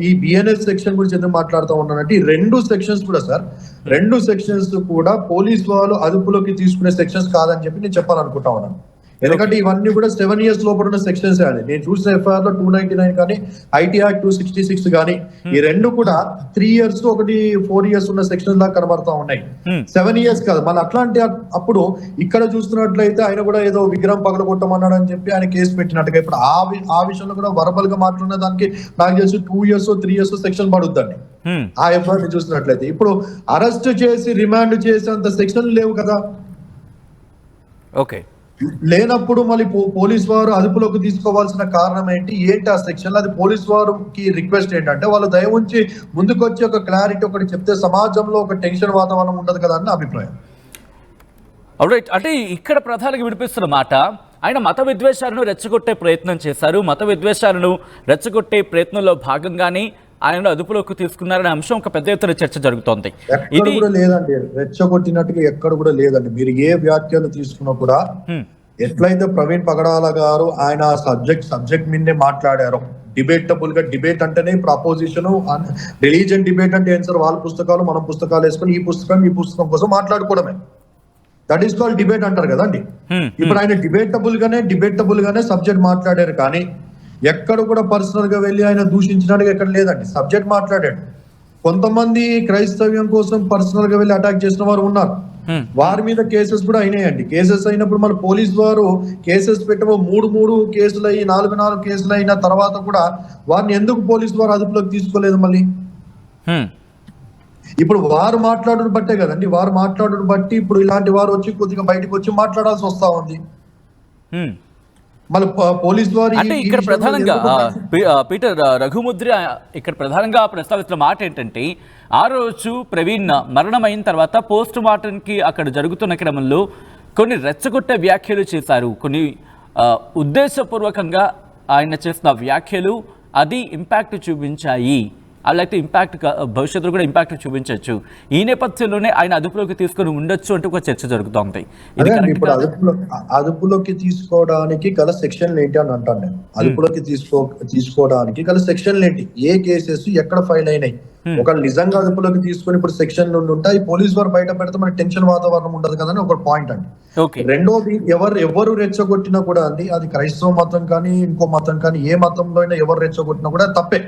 ఈ బిఎన్ఎస్ సెక్షన్ గురించి ఎందుకు మాట్లాడుతూ ఉన్నానంటే ఈ 2 సెక్షన్స్ కూడా సార్, 2 సెక్షన్స్ కూడా పోలీస్ వాళ్ళు అదుపులోకి తీసుకునే సెక్షన్స్ కాదని చెప్పి నేను చెప్పాలనుకుంటా ఉన్నాను. ఎందుకంటే ఇవన్నీ కూడా 7 years లోపల ఉన్న సెక్షన్స్ అండి. నేను చూసిన ఎఫ్ఐఆర్ లో 299 కానీ ఐటీ యాక్ట్ 266 కానీ ఈ రెండు కూడా 3 years ఒకటి 4 years ఉన్న సెక్షన్స్ లాగా కనబడతా ఉన్నాయి. 7 years కాదు. మళ్ళీ అట్లాంటి అప్పుడు ఇక్కడ చూస్తున్నట్లయితే ఆయన కూడా ఏదో విగ్రహం పగలగొట్టమన్నాడు అని చెప్పి ఆయన కేసు పెట్టినట్టుగా ఇప్పుడు ఆ విషయంలో కూడా వరబల్ గా మాట్లాడిన దానికి నాకు తెలిసి 2 years 3 years సెక్షన్ పడుద్దండి. ఆ ఎఫ్ఐఆర్ ని చూసినట్లయితే ఇప్పుడు అరెస్ట్ చేసి రిమాండ్ చేసేంత సెక్షన్ లేవు కదా. ఓకే, లేనప్పుడు మళ్ళీ పోలీస్ వారు అదుపులోకి తీసుకోవాల్సిన కారణం ఏంటి ఆ సెక్షన్ లో? అది పోలీస్ వారికి రిక్వెస్ట్ ఏంటంటే వాళ్ళు దయ ఉంచి ముందుకు వచ్చి ఒక క్లారిటీ ఒకటి చెప్తే సమాజంలో ఒక టెన్షన్ వాతావరణం ఉండదు కదా అని అభిప్రాయం. ఆల్రైట్, అంటే ఇక్కడ ప్రధానంగా వినిపిస్తున్న మాట, ఆయన మత విద్వేషాలను రెచ్చగొట్టే ప్రయత్నం చేశారు. మత విద్వేషాలను రెచ్చగొట్టే ప్రయత్నంలో భాగంగానే ఆయన అదుపులోకి తీసుకున్నారనే అంశం ఒక పెద్ద ఎత్తున చర్చ జరుగుతోంది. ఇది కూడా లేదండి, రెచ్చగొట్టినట్టుగా ఎక్కడ కూడా లేదండి. మీరు ఏ వ్యాఖ్యలు తీసుకున్నా కూడా ఎట్లయితే ప్రవీణ్ పగడాల గారు ఆయన సబ్జెక్ట్ మీదే మాట్లాడారో, డిబేటబుల్ గా, డిబేట్ అంటేనే ఇప్పుడు అపోజిషన్, రిలీజియన్ డిబేట్ అంటే ఏం సార్, వాళ్ళ పుస్తకాలు మనం పుస్తకాలు వేసుకొని ఈ పుస్తకం కోసం మాట్లాడుకోవడమే, దట్ ఈస్ కాల్డ్ డిబేట్ అంటారు కదండి. ఇప్పుడు ఆయన డిబేటబుల్ గానే సబ్జెక్ట్ మాట్లాడారు, కానీ ఎక్కడ కూడా పర్సనల్ గా వెళ్ళి ఆయన దూషించినట్టుగా ఎక్కడ లేదండి. సబ్జెక్ట్ మాట్లాడాడు. కొంతమంది క్రైస్తవ్యం కోసం పర్సనల్ గా వెళ్ళి అటాక్ చేసిన వారు ఉన్నారు, వారి మీద కేసెస్ కూడా అయినాయండి. కేసెస్ అయినప్పుడు మన పోలీస్ వారు కేసెస్ పెట్టమో 3 కేసులు అయ్యి 4 కేసులు అయిన తర్వాత కూడా వారిని ఎందుకు పోలీసు వారు అదుపులోకి తీసుకోలేదు మళ్ళీ? ఇప్పుడు వారు మాట్లాడడం బట్టే కదండి, వారు మాట్లాడడం బట్టి ఇప్పుడు ఇలాంటి వారు వచ్చి కొద్దిగా బయటకు వచ్చి మాట్లాడాల్సి వస్తా ఉంది. మళ్ళీ పోలీసు వారు అంటే ఇక్కడ ప్రధానంగా పీటర్ రఘుముద్ర ఇక్కడ ప్రధానంగా ప్రస్తావిస్తున్న మాట ఏంటంటే, ఆ రోజు ప్రవీణ్ మరణం అయిన తర్వాత పోస్ట్ మార్టంకి అక్కడ జరుగుతున్న క్రమంలో కొన్ని రెచ్చగొట్టే వ్యాఖ్యలు చేశారు, కొన్ని ఉద్దేశపూర్వకంగా ఆయన చేసిన వ్యాఖ్యలు అది ఇంపాక్ట్ చూపించాయి, అలాగే ఇంపాక్ట్ భవిష్యత్తులో కూడా ఇంపాక్ట్ చూపించవచ్చు. ఈ నేపథ్యంలోనే ఆయన అదుపులోకి తీసుకొని ఉండొచ్చు అంటే ఒక చర్చ జరుగుతోంది. ఇప్పుడు అదుపులోకి తీసుకోవడానికి గల సెక్షన్లు ఏంటి అని అంటాను నేను. అదుపులోకి తీసుకోవడానికి గల సెక్షన్లు ఏంటి, ఏ కేసెస్ ఎక్కడ ఫైల్ అయినాయి, ఒక నిజంగా అదుపులోకి తీసుకొని ఇప్పుడు సెక్షన్లు ఉంటాయి, పోలీసు వారు బయట పెడితే మనకి టెన్షన్ వాతావరణం ఉండదు కదని ఒక పాయింట్ అండి. రెండోది, ఎవరు రెచ్చగొట్టినా కూడా అండి, అది క్రైస్తవ మతం కానీ ఇంకో మతం కానీ ఏ మతంలో అయినా ఎవరు రెచ్చగొట్టినా కూడా తప్పే,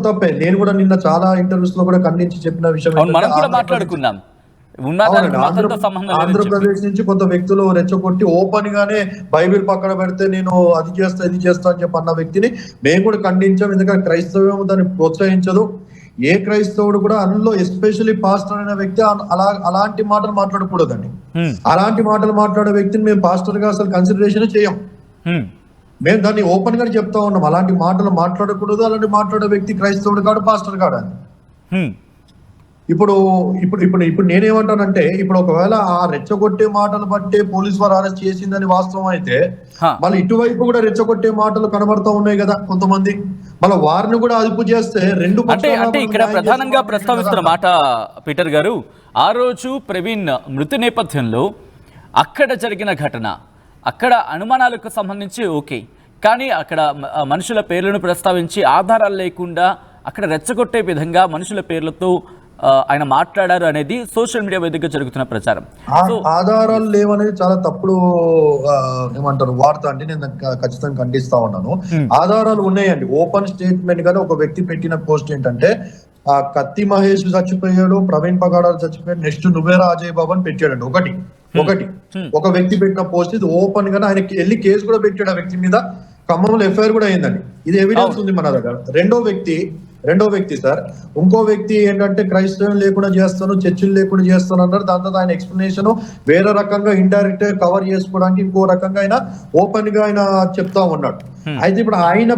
తప్పే. నేను కూడా నిన్న చాలా ఇంటర్వ్యూస్ లో కూడా ఖండించి చెప్పిన విషయం, ఆంధ్రప్రదేశ్ నుంచి కొంత వ్యక్తులు రెచ్చగొట్టి ఓపెన్ గానే బైబిల్ పక్కన పెడితే నేను అది చేస్తా ఇది చేస్తా అని చెప్పి అన్న వ్యక్తిని మేము కూడా ఖండించాం. ఎందుకంటే క్రైస్తవం దాన్ని ప్రోత్సహించదు. ఏ క్రైస్తవుడు కూడా అందులో ఎస్పెషల్లీ పాస్టర్ అనే వ్యక్తి అలాంటి మాటలు మాట్లాడకూడదండి. అలాంటి మాటలు మాట్లాడే వ్యక్తిని మేము పాస్టర్ గా అసలు కన్సిడరేషన్ చేయం. మేము దాన్ని ఓపెన్ గా చెప్తా ఉన్నాం, అలాంటి మాటలు మాట్లాడకూడదు, అలాంటి మాట్లాడే వ్యక్తి క్రైస్తవుడు కాడు, పాస్టర్ కాడు అని. ఇప్పుడు నేనేమంటానంటే, ఇప్పుడు ఒకవేళ ఆ రెచ్చగొట్టే మాటలు బట్టే పోలీసు వారు అరెస్ట్ చేసిందని వాస్తవం అయితే మళ్ళీ ఇటువైపు కూడా రెచ్చగొట్టే మాటలు కనబడతా ఉన్నాయి కదా కొంతమంది, మళ్ళీ వారిని కూడా అదుపు చేస్తే రెండు అంటే ఇక్కడ ప్రధానంగా ప్రస్తావిస్తున్న మాట పీటర్ గారు, ఆ రోజు ప్రవీణ్ మృతి నేపథ్యంలో అక్కడ జరిగిన ఘటన, అక్కడ అనుమానాలకు సంబంధించి ఓకే, కానీ అక్కడ మనుషుల పేర్లను ప్రస్తావించి ఆధారాలు లేకుండా అక్కడ రెచ్చగొట్టే విధంగా మనుషుల పేర్లతో ఆయన మాట్లాడారు అనేది సోషల్ మీడియా వేదికగా జరుగుతున్న ప్రచారం. ఆధారాలు లేవనేది చాలా తప్పుడు ఏమంటారు వార్త అంటే నేను ఖచ్చితంగా ఖండిస్తా ఉన్నాను. ఆధారాలు ఉన్నాయండి. ఓపెన్ స్టేట్మెంట్ గానీ ఒక వ్యక్తి పెట్టిన పోస్ట్ ఏంటంటే, కత్తి మహేష్ చచ్చిపోయాడు, ప్రవీణ్ పగడాలు చచ్చిపోయాడు, నెక్స్ట్ నువ్వేరా అజయ్ బాబు అని పెట్టాడండి. ఒకటి ఒక వ్యక్తి పెట్టిన పోస్ట్, ఇది ఓపెన్ గా ఆయన వెళ్ళి కేసు కూడా పెట్టాడు ఆ వ్యక్తి మీద, ఖమ్మంలో ఎఫ్ఐఆర్ కూడా అయిందండి. ఇది ఎవిడెన్స్ ఉంది మన దగ్గర. రెండో వ్యక్తి సార్, ఇంకో వ్యక్తి ఏంటంటే క్రైస్తవం లేకుండా చేస్తాను, చర్చిలు లేకుండా చేస్తాను అన్నారు. దాని తర్వాత ఆయన ఎక్స్ప్లెనేషన్ వేరే రకంగా ఇండైరెక్ట్ కవర్ చేసుకోవడానికి ఇంకో రకంగా ఆయన ఓపెన్ గా ఆయన చెప్తా ఉన్నాడు. అయితే ఇప్పుడు ఆయన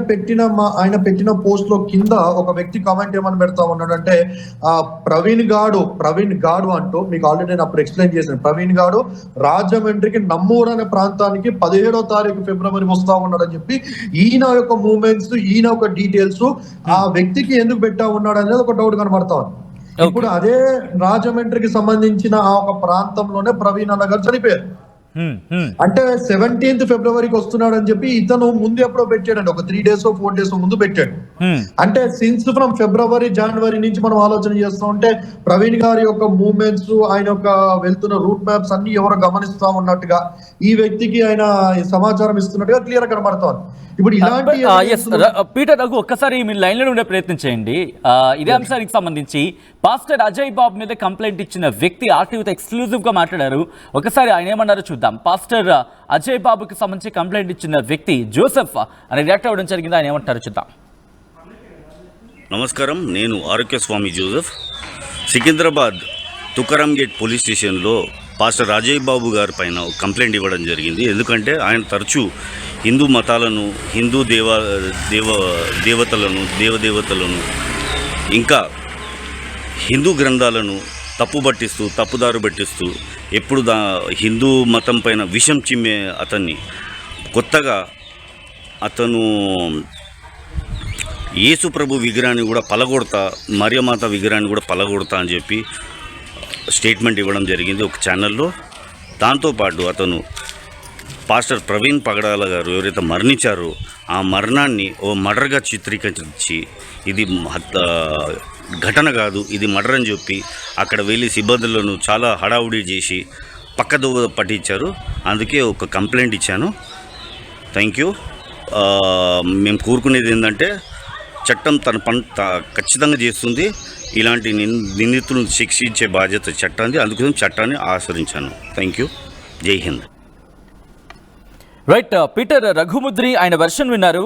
పెట్టిన పోస్ట్ లో కింద ఒక వ్యక్తి కామెంట్ ఏమని పెడతా ఉన్నాడు అంటే, ప్రవీణ్ గాడు అంటూ, మీకు ఆల్రెడీ నేను అప్పుడు ఎక్స్ప్లెయిన్ చేశాను, ప్రవీణ్ గాడు రాజమండ్రికి నమ్మూరు అనే ప్రాంతానికి 17వ తారీఖు ఫిబ్రవరి వస్తా ఉన్నాడు అని చెప్పి ఈయన యొక్క మూమెంట్స్, ఈయన యొక్క డీటెయిల్స్ ఆ వ్యక్తికి ఎందుకు పెట్టా ఉన్నాడు అనేది ఒక డౌట్ కనబడతా ఉంది. ఇప్పుడు అదే రాజమండ్రికి సంబంధించిన ఆ ఒక ప్రాంతంలోనే ప్రవీణ్ అన్న గారు చనిపోయారు. అంటే 17th ఫిబ్రవరికి వస్తున్నాడు అని చెప్పి ఇతను ముందు ఎప్పుడో పెట్టాడండి, ఒక 3 days 4 days ముందు పెట్టాడు. అంటే సిన్స్ ఫ్రమ్ ఫిబ్రవరి జనవరి నుంచి మనం ఆలోచన చేస్తూ ఉంటే ప్రవీణ్ గారి యొక్క మూవ్మెంట్స్, ఆయన యొక్క వెళ్తున్న రూట్ మ్యాప్స్ అన్ని ఎవరు గమనిస్తా ఉన్నట్టుగా, ఈ వ్యక్తికి ఆయన సమాచారం ఇస్తున్నట్టుగా క్లియర్ కనబడుతోంది. ఇప్పుడు ఇలాంటి పీటర్ రఘు ఒక్కసారి మీరు లైన్లో ఉండే ప్రయత్నం చేయండి. ఇదే అంశానికి సంబంధించి పాస్టర్ అజయ్ బాబు మీద కంప్లైంట్ ఇచ్చిన వ్యక్తి ఆర్టీవీతో ఎక్స్క్లూజివ్ గా మాట్లాడారు. ఒకసారి ఆయన ఏమన్నారో చూద్దాం. పాస్టర్ అజయ్ బాబుకి సంబంధించి కంప్లైంట్ ఇచ్చిన వ్యక్తి జోసెఫ్ అని రియాక్ట్ అవ్వడం జరిగింది. ఆయన ఏమంటారో చూద్దాం. నమస్కారం, నేను Arogya Swamy Joseph. Secunderabad Tukaram gate police స్టేషన్లో పాస్టర్ అజయ్ బాబు గారి పైన కంప్లైంట్ ఇవ్వడం జరిగింది. ఎందుకంటే ఆయన తరచూ హిందూ మతాలను, హిందూ దేవదేవతలను ఇంకా హిందూ గ్రంథాలను తప్పుదారు పట్టిస్తూ ఎప్పుడు హిందూ మతం పైన విషం చిమ్మే అతన్ని కొత్తగా అతను యేసు ప్రభు విగ్రహాన్ని కూడా పలగొడతా, మరియమాత విగ్రహాన్ని కూడా పలగొడతా అని చెప్పి స్టేట్మెంట్ ఇవ్వడం జరిగింది ఒక ఛానల్లో. దాంతోపాటు అతను పాస్టర్ ప్రవీణ్ పగడాల గారు ఎవరైతే మరణించారో ఆ మరణాన్ని ఓ మర్డర్గా చిత్రీకరించి ఇది ఘటన కాదు, ఇది మర్డర్ అని చెప్పి అక్కడ వెళ్ళి సిబ్బందులను చాలా హడావుడి చేసి పక్కదోవ పట్టించారు. అందుకే ఒక కంప్లైంట్ ఇచ్చాను. Thank you. మేము కోరుకునేది ఏంటంటే చట్టం తన పని ఖచ్చితంగా చేస్తుంది. ఇలాంటి నిందితులను శిక్షించే బాధ్యత చట్టాన్ని, అందుకోసం చట్టాన్ని ఆచరించాను. Thank you. జై హింద్. రైట్, పీటర్ రఘుముద్రి ఆయన వెర్షన్ విన్నారు.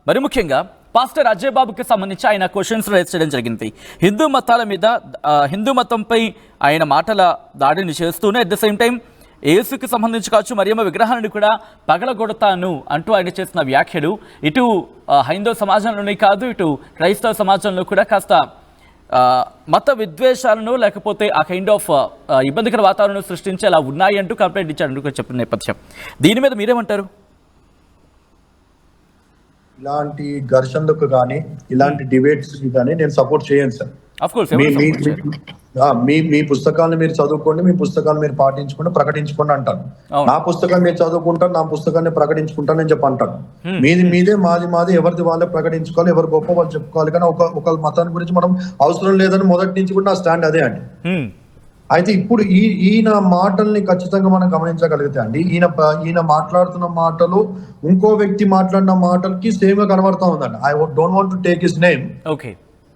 మరి ముఖ్యంగా పాస్టర్ అజయ్ బాబుకి సంబంధించి ఆయన క్వశ్చన్స్ రైజ్ చేయడం జరిగింది. హిందూ మతాల మీద, హిందూ మతంపై ఆయన మాటల దాడిని చేస్తూనే అట్ ద సేమ్ టైం యేసుకి సంబంధించి కావచ్చు, మరియమ్మ విగ్రహాన్ని కూడా పగలగొడతాను అంటూ ఆయన చేసిన వ్యాఖ్యలు ఇటు హైందవ సమాజంలోనే కాదు, ఇటు క్రైస్తవ సమాజంలో కూడా కాస్త మత విద్వేషాలను లేకపోతే ఆ కైండ్ ఆఫ్ ఇబ్బందికర వాతావరణం సృష్టించేలా ఉన్నాయి అంటూ కంప్లైంట్ ఇచ్చాడు చెప్పిన నేపథ్యం. దీని మీద మీరేమంటారు? ఇలాంటి ఘర్షణలకు కానీ ఇలాంటి డిబేట్స్ కి కానీ నేను సపోర్ట్ చేయను సార్. మీ పుస్తకాలను మీరు చదువుకోండి, మీ పుస్తకాలు మీరు పాటించుకోండి, ప్రకటించుకోండి అంటాను. నా పుస్తకాన్ని నేను చదువుకుంటాను, నా పుస్తకాన్ని ప్రకటించుకుంటాను అని చెప్పి అంటాను. మీదే మాది ఎవరిది వాళ్ళే ప్రకటించుకోవాలి, ఎవరు గొప్ప వాళ్ళు చెప్పుకోవాలి. కానీ ఒక మతాన్ని గురించి మనం అవసరం లేదని మొదటి నుంచి కూడా నా స్టాండ్ అదే అండి. అయితే ఇప్పుడు ఈయన మాటల్ని ఖచ్చితంగా మనం గమనించగలిగితే అండి, ఈయన మాట్లాడుతున్న మాటలు ఇంకో వ్యక్తి మాట్లాడిన మాటలకి సేమ్ గా కనబడతా ఉందండి. I don't want to take his name. Okay,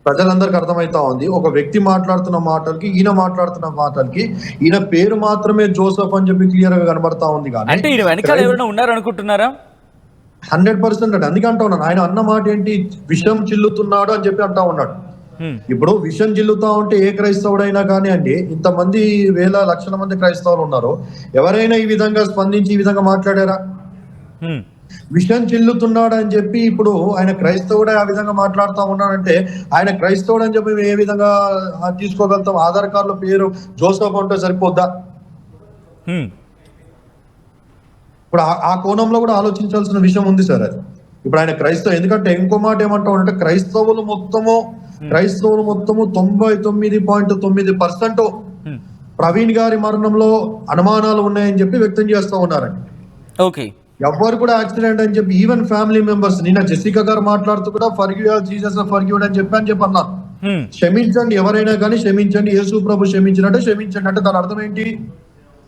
ప్రజలందరికి అర్థమైతా ఉంది. ఒక వ్యక్తి మాట్లాడుతున్న మాటలకి, ఈయన మాట్లాడుతున్న మాటలకి ఈయన పేరు మాత్రమే జోసెఫ్ అని చెప్పి క్లియర్ గా కనబడతా ఉంది. కానీ 100% అండి. అందుకే అంటా ఉన్నాను, ఆయన అన్న మాట ఏంటి, విషం చిల్లుతున్నాడు అని చెప్పి అంటా ఉన్నాడు. ఇప్పుడు విషం చిల్లుతా ఉంటే ఏ క్రైస్తవుడైనా కానీ అండి, ఇంతమంది వేల లక్షల మంది క్రైస్తవులు ఉన్నారు, ఎవరైనా ఈ విధంగా స్పందించి ఈ విధంగా మాట్లాడారా? విషయం చిల్లుతున్నాడు అని చెప్పి ఇప్పుడు ఆయన క్రైస్తవుడే ఆ విధంగా మాట్లాడుతూ ఉన్నాడంటే ఆయన క్రైస్తవుడు అని చెప్పి ఏ విధంగా తీసుకోగలుగుతాం? ఆధార్ కార్డులో పేరు జోసెఫ్ అంటే సరిపోద్దా? ఇప్పుడు ఆ కోణంలో కూడా ఆలోచించాల్సిన విషయం ఉంది సార్ అది. ఇప్పుడు ఆయన క్రైస్తవ, ఎందుకంటే ఇంకో మాట ఏమంటా అంటే క్రైస్తవులు మొత్తము 99.9% ప్రవీణ్ గారి మరణంలో అనుమానాలు ఉన్నాయని చెప్పి వ్యక్తం చేస్తూ ఉన్నారండి. ఓకే, ఎవ్వరు కూడా యాక్సిడెంట్ అని చెప్పి, ఈవెన్ ఫ్యామిలీ మెంబర్స్, నిన్న జెసికా గారు మాట్లాడుతూ కూడా ఫర్గివ్ జీసస్ ఫర్గివ్డ్ అని చెప్పి అన్నారు. క్షమించండి, ఎవరైనా కానీ క్షమించండి, యేసు ప్రభు క్షమించినట్టే క్షమించండి. అంటే దాని అర్థం ఏంటి?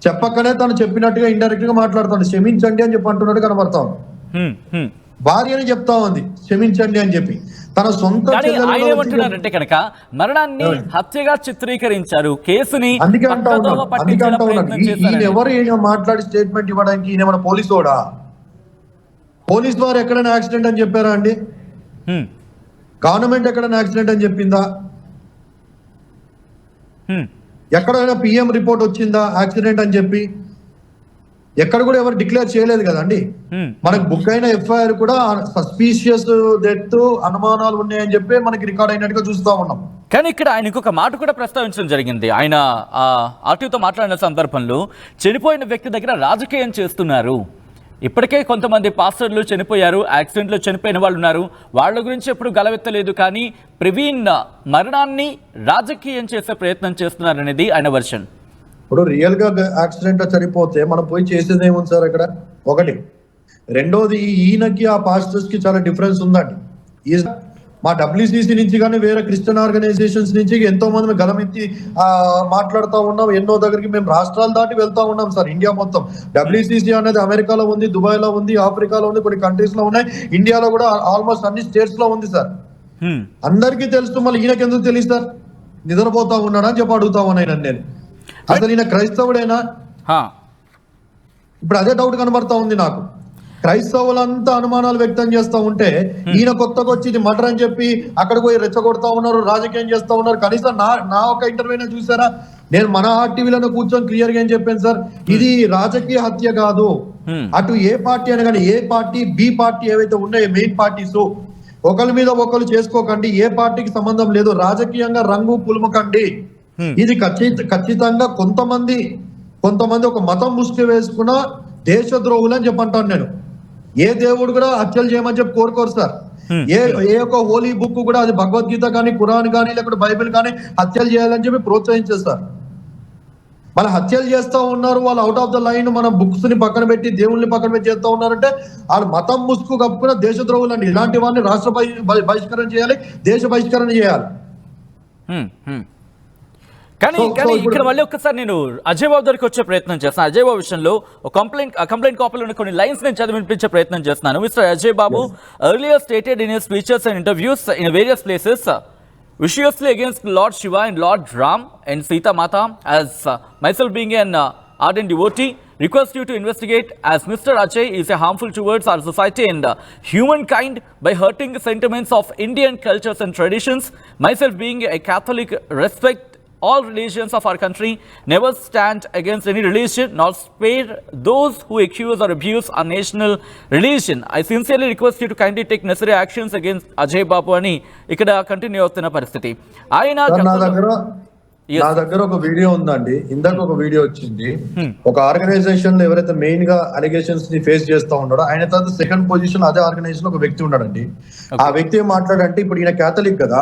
చెప్పకనే తను చెప్పినట్టుగా ఇండైరెక్ట్ గా మాట్లాడుతాడు. క్షమించండి అని చెప్పి అంటున్నట్టు కనబడతాం. భార్యని చెప్తా ఉంది క్షమించండి అని చెప్పి. తన సొంత ఏమంటున్నారంటే కనుక మరణాన్ని హత్యగా చిత్రీకరించారు, కేసుని అందుకే అంటా ఉన్నాడు. ఈయన ఎవరు ఈయన మాట్లాడి స్టేట్మెంట్ ఇవ్వడానికి? ఈయన మన పోలీసోడా? పోలీస్ వారు ఎక్కడైనా యాక్సిడెంట్ అని చెప్పారా అండి? గవర్నమెంట్ ఎక్కడైనా యాక్సిడెంట్ అని చెప్పిందా? ఎక్కడైనా పిఎం రిపోర్ట్ వచ్చిందా యాక్సిడెంట్ అని చెప్పి? ఎక్కడ కూడా ఎవరు డిక్లేర్ చేయలేదు కదండి. మనకు బుక్ అయిన ఎఫ్ఐఆర్ కూడా సస్పీషియస్ డెత్, అనుమానాలు ఉన్నాయని చెప్పి మనకి రికార్డ్ అయినట్టుగా చూస్తా ఉన్నాం. కానీ ఇక్కడ ఆయన ఇంకొక మాట కూడా ప్రస్తావించడం జరిగింది. ఆయన ఆర్టీవీతో మాట్లాడిన సందర్భంలో చనిపోయిన వ్యక్తి దగ్గర రాజకీయం చేస్తున్నారు, ఇప్పటికే కొంతమంది పాస్టర్లు చనిపోయారు, యాక్సిడెంట్లో చనిపోయిన వాళ్ళు ఉన్నారు, వాళ్ళ గురించి ఎప్పుడు గలవెత్తలేదు, కానీ ప్రవీణ్ మరణాన్ని రాజకీయం చేసే ప్రయత్నం చేస్తున్నారనేది ఆయన వర్షన్. ఇప్పుడు రియల్ గా యాక్సిడెంట్ చనిపోతే మనం పోయి చేసేది ఏముంది సార్ అక్కడ? ఒకటి. రెండోది, ఈయనకి ఆ పాస్టర్స్ కి చాలా డిఫరెన్స్ ఉందండి. మా WCC నుంచి కానీ వేరే క్రిస్టియన్ ఆర్గనైజేషన్స్ నుంచి ఎంతో మంది గలమెత్తి మాట్లాడుతూ ఉన్నాం. ఎన్నో దగ్గరికి మేము రాష్ట్రాలు దాటి వెళ్తా ఉన్నాం సార్, ఇండియా మొత్తం. WCC అనేది అమెరికాలో ఉంది, దుబాయ్ లో ఉంది, ఆఫ్రికాలో ఉంది, కొన్ని కంట్రీస్ లో ఉన్నాయి, ఇండియాలో కూడా ఆల్మోస్ట్ అన్ని స్టేట్స్ లో ఉంది సార్. అందరికీ తెలుసు, మళ్ళీ ఈయనకి ఎందుకు తెలియదు సార్? నిద్రపోతా ఉన్నాడా అని చెప్పి అడుగుతా ఉన్నాను నేను. అసలు ఈయన క్రైస్తవుడేనా? ఇప్పుడు అదే డౌట్ కనబడతా ఉంది నాకు. క్రైస్తవులంతా అనుమానాలు వ్యక్తం చేస్తూ ఉంటే ఈయన కొత్తగా వచ్చి ఇది మటర్ అని చెప్పి అక్కడ పోయి రెచ్చగొడతా ఉన్నారు, రాజకీయం చేస్తా ఉన్నారు. కనీసం నా ఒక ఇంటర్వ్యూనే చూసారా? నేను మన టీవీలో కూర్చొని క్లియర్ గా ఏం చెప్పాను సార్, ఇది రాజకీయ హత్య కాదు. అటు ఏ పార్టీ అని కానీ, ఏ పార్టీ బి పార్టీ ఏవైతే ఉన్నాయో మెయిన్ పార్టీస్, ఒకరి మీద ఒకరు చేసుకోకండి, ఏ పార్టీకి సంబంధం లేదు, రాజకీయంగా రంగు పులుమకండి. ఇది ఖచ్చితంగా కొంతమంది ఒక మతం ముసుగు వేసుకున్న దేశద్రోహులు అని చెప్పంటాను నేను. ఏ దేవుడు కూడా హత్యలు చేయమని చెప్పి కోరుకోరు సార్. ఏ ఒక హోలీ బుక్ కూడా, అది భగవద్గీత కానీ, ఖురాన్ కానీ, లేకపోతే బైబిల్ కానీ హత్యలు చేయాలని చెప్పి ప్రోత్సహించేస్తారు. మన హత్యలు చేస్తూ ఉన్నారు, వాళ్ళు అవుట్ ఆఫ్ ద లైన్ మన బుక్స్ ని పక్కన పెట్టి దేవుళ్ళని పక్కన పెట్టి చేస్తూ ఉన్నారంటే వాళ్ళు మతం ముసుగు కప్పుకున్న దేశద్రోహులు అండి. ఇలాంటి వాళ్ళని రాష్ట్ర బహిష్కరణ చేయాలి, దేశ బహిష్కరణ చేయాలి. కానీ ఇక్కడ మళ్ళీ ఒక్కసారి నేను అజయ్ బాబు దగ్గరికి వచ్చే ప్రయత్నం చేస్తాను. అజయ్ బాబు విషయంలో కంప్లైంట్ కాపీలో ఉన్న కొన్ని లైన్స్ నేను చదివి వినిపించే ప్రయత్నం చేస్తున్నాను. Mister Ajay Babu earlier stated in his speeches and interviews in various places viciously against Lord Shiva and Lord Ram and Sita Mata. As myself being an ardent devotee, request you to investigate, as Mr. Ajay is harmful towards our society and humankind by hurting the sentiments of Indian cultures and traditions. Myself being a Catholic, respect all religions of our country, never stand against any religion, nor spare those who accuse or abuse our national religion. I sincerely request you to kindly take necessary actions against Ajay Babu ani ikkada continue అవుతున్న పరిస్థితి. ఆయన నా దగ్గర ఒక video ఉందండి. ఇందాక ఒక video వచ్చింది. ఒక ఆర్గనైజేషన్ లో ఎవరైతే మెయిన్ గా అలిగేషన్స్ ని ఫేస్ చేస్తా ఉన్నాడో ఆయన తర్వాత సెకండ్ పొజిషన్ అదే ఆర్గనైజేషన్ ఒక వ్యక్తి ఉన్నాడండి. ఆ వ్యక్తి ఏం మాట్లాడంటే, ఇప్పుడు ఈయన క్యాథలిక్ కదా,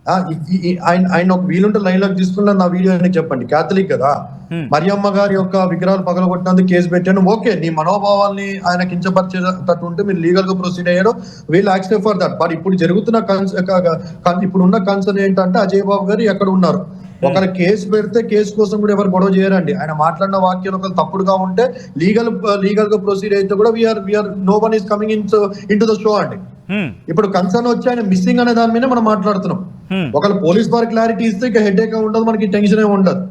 ఆయన ఒక వీలుంటే లైన్ లోకి తీసుకున్న నా వీడియో అని చెప్పండి. క్యాథలిక్ కదా, మరియమ్మ గారి యొక్క విగ్రహాలు పగలగొట్టినందుకు కేసు పెట్టాను, ఓకే, నీ మనోభావాల్ని ఆయన కించపరిచేటట్టు ఉంటే మీరు లీగల్ గా ప్రొసీడ్ అయ్యారు, we'll accept for that. But ఇప్పుడు జరుగుతున్న ఇప్పుడున్న కన్సర్న్ ఏంటంటే అజయ్ బాబు గారు ఎక్కడ ఉన్నారు? ఒకరు కేసు పెడితే కేసు కోసం కూడా ఎవరు గొడవ చేయరండి. ఆయన మాట్లాడిన వాక్యాలు ఒకరు తప్పుడుగా ఉంటే లీగల్ గా ప్రొసీడ్ అయితే కూడా we are no one is coming into the show అండి. ఇప్పుడు కన్సర్న్ వచ్చి ఆయన మిస్సింగ్ అనే దాని మీద మనం మాట్లాడుతున్నాం. ఒకళ్ళు పోలీస్ వారు క్లారిటీ ఇస్తే ఇక హెడ్ ఏక్ ఉండదు, మనకి టెన్షన్ ఏమి ఉండదు.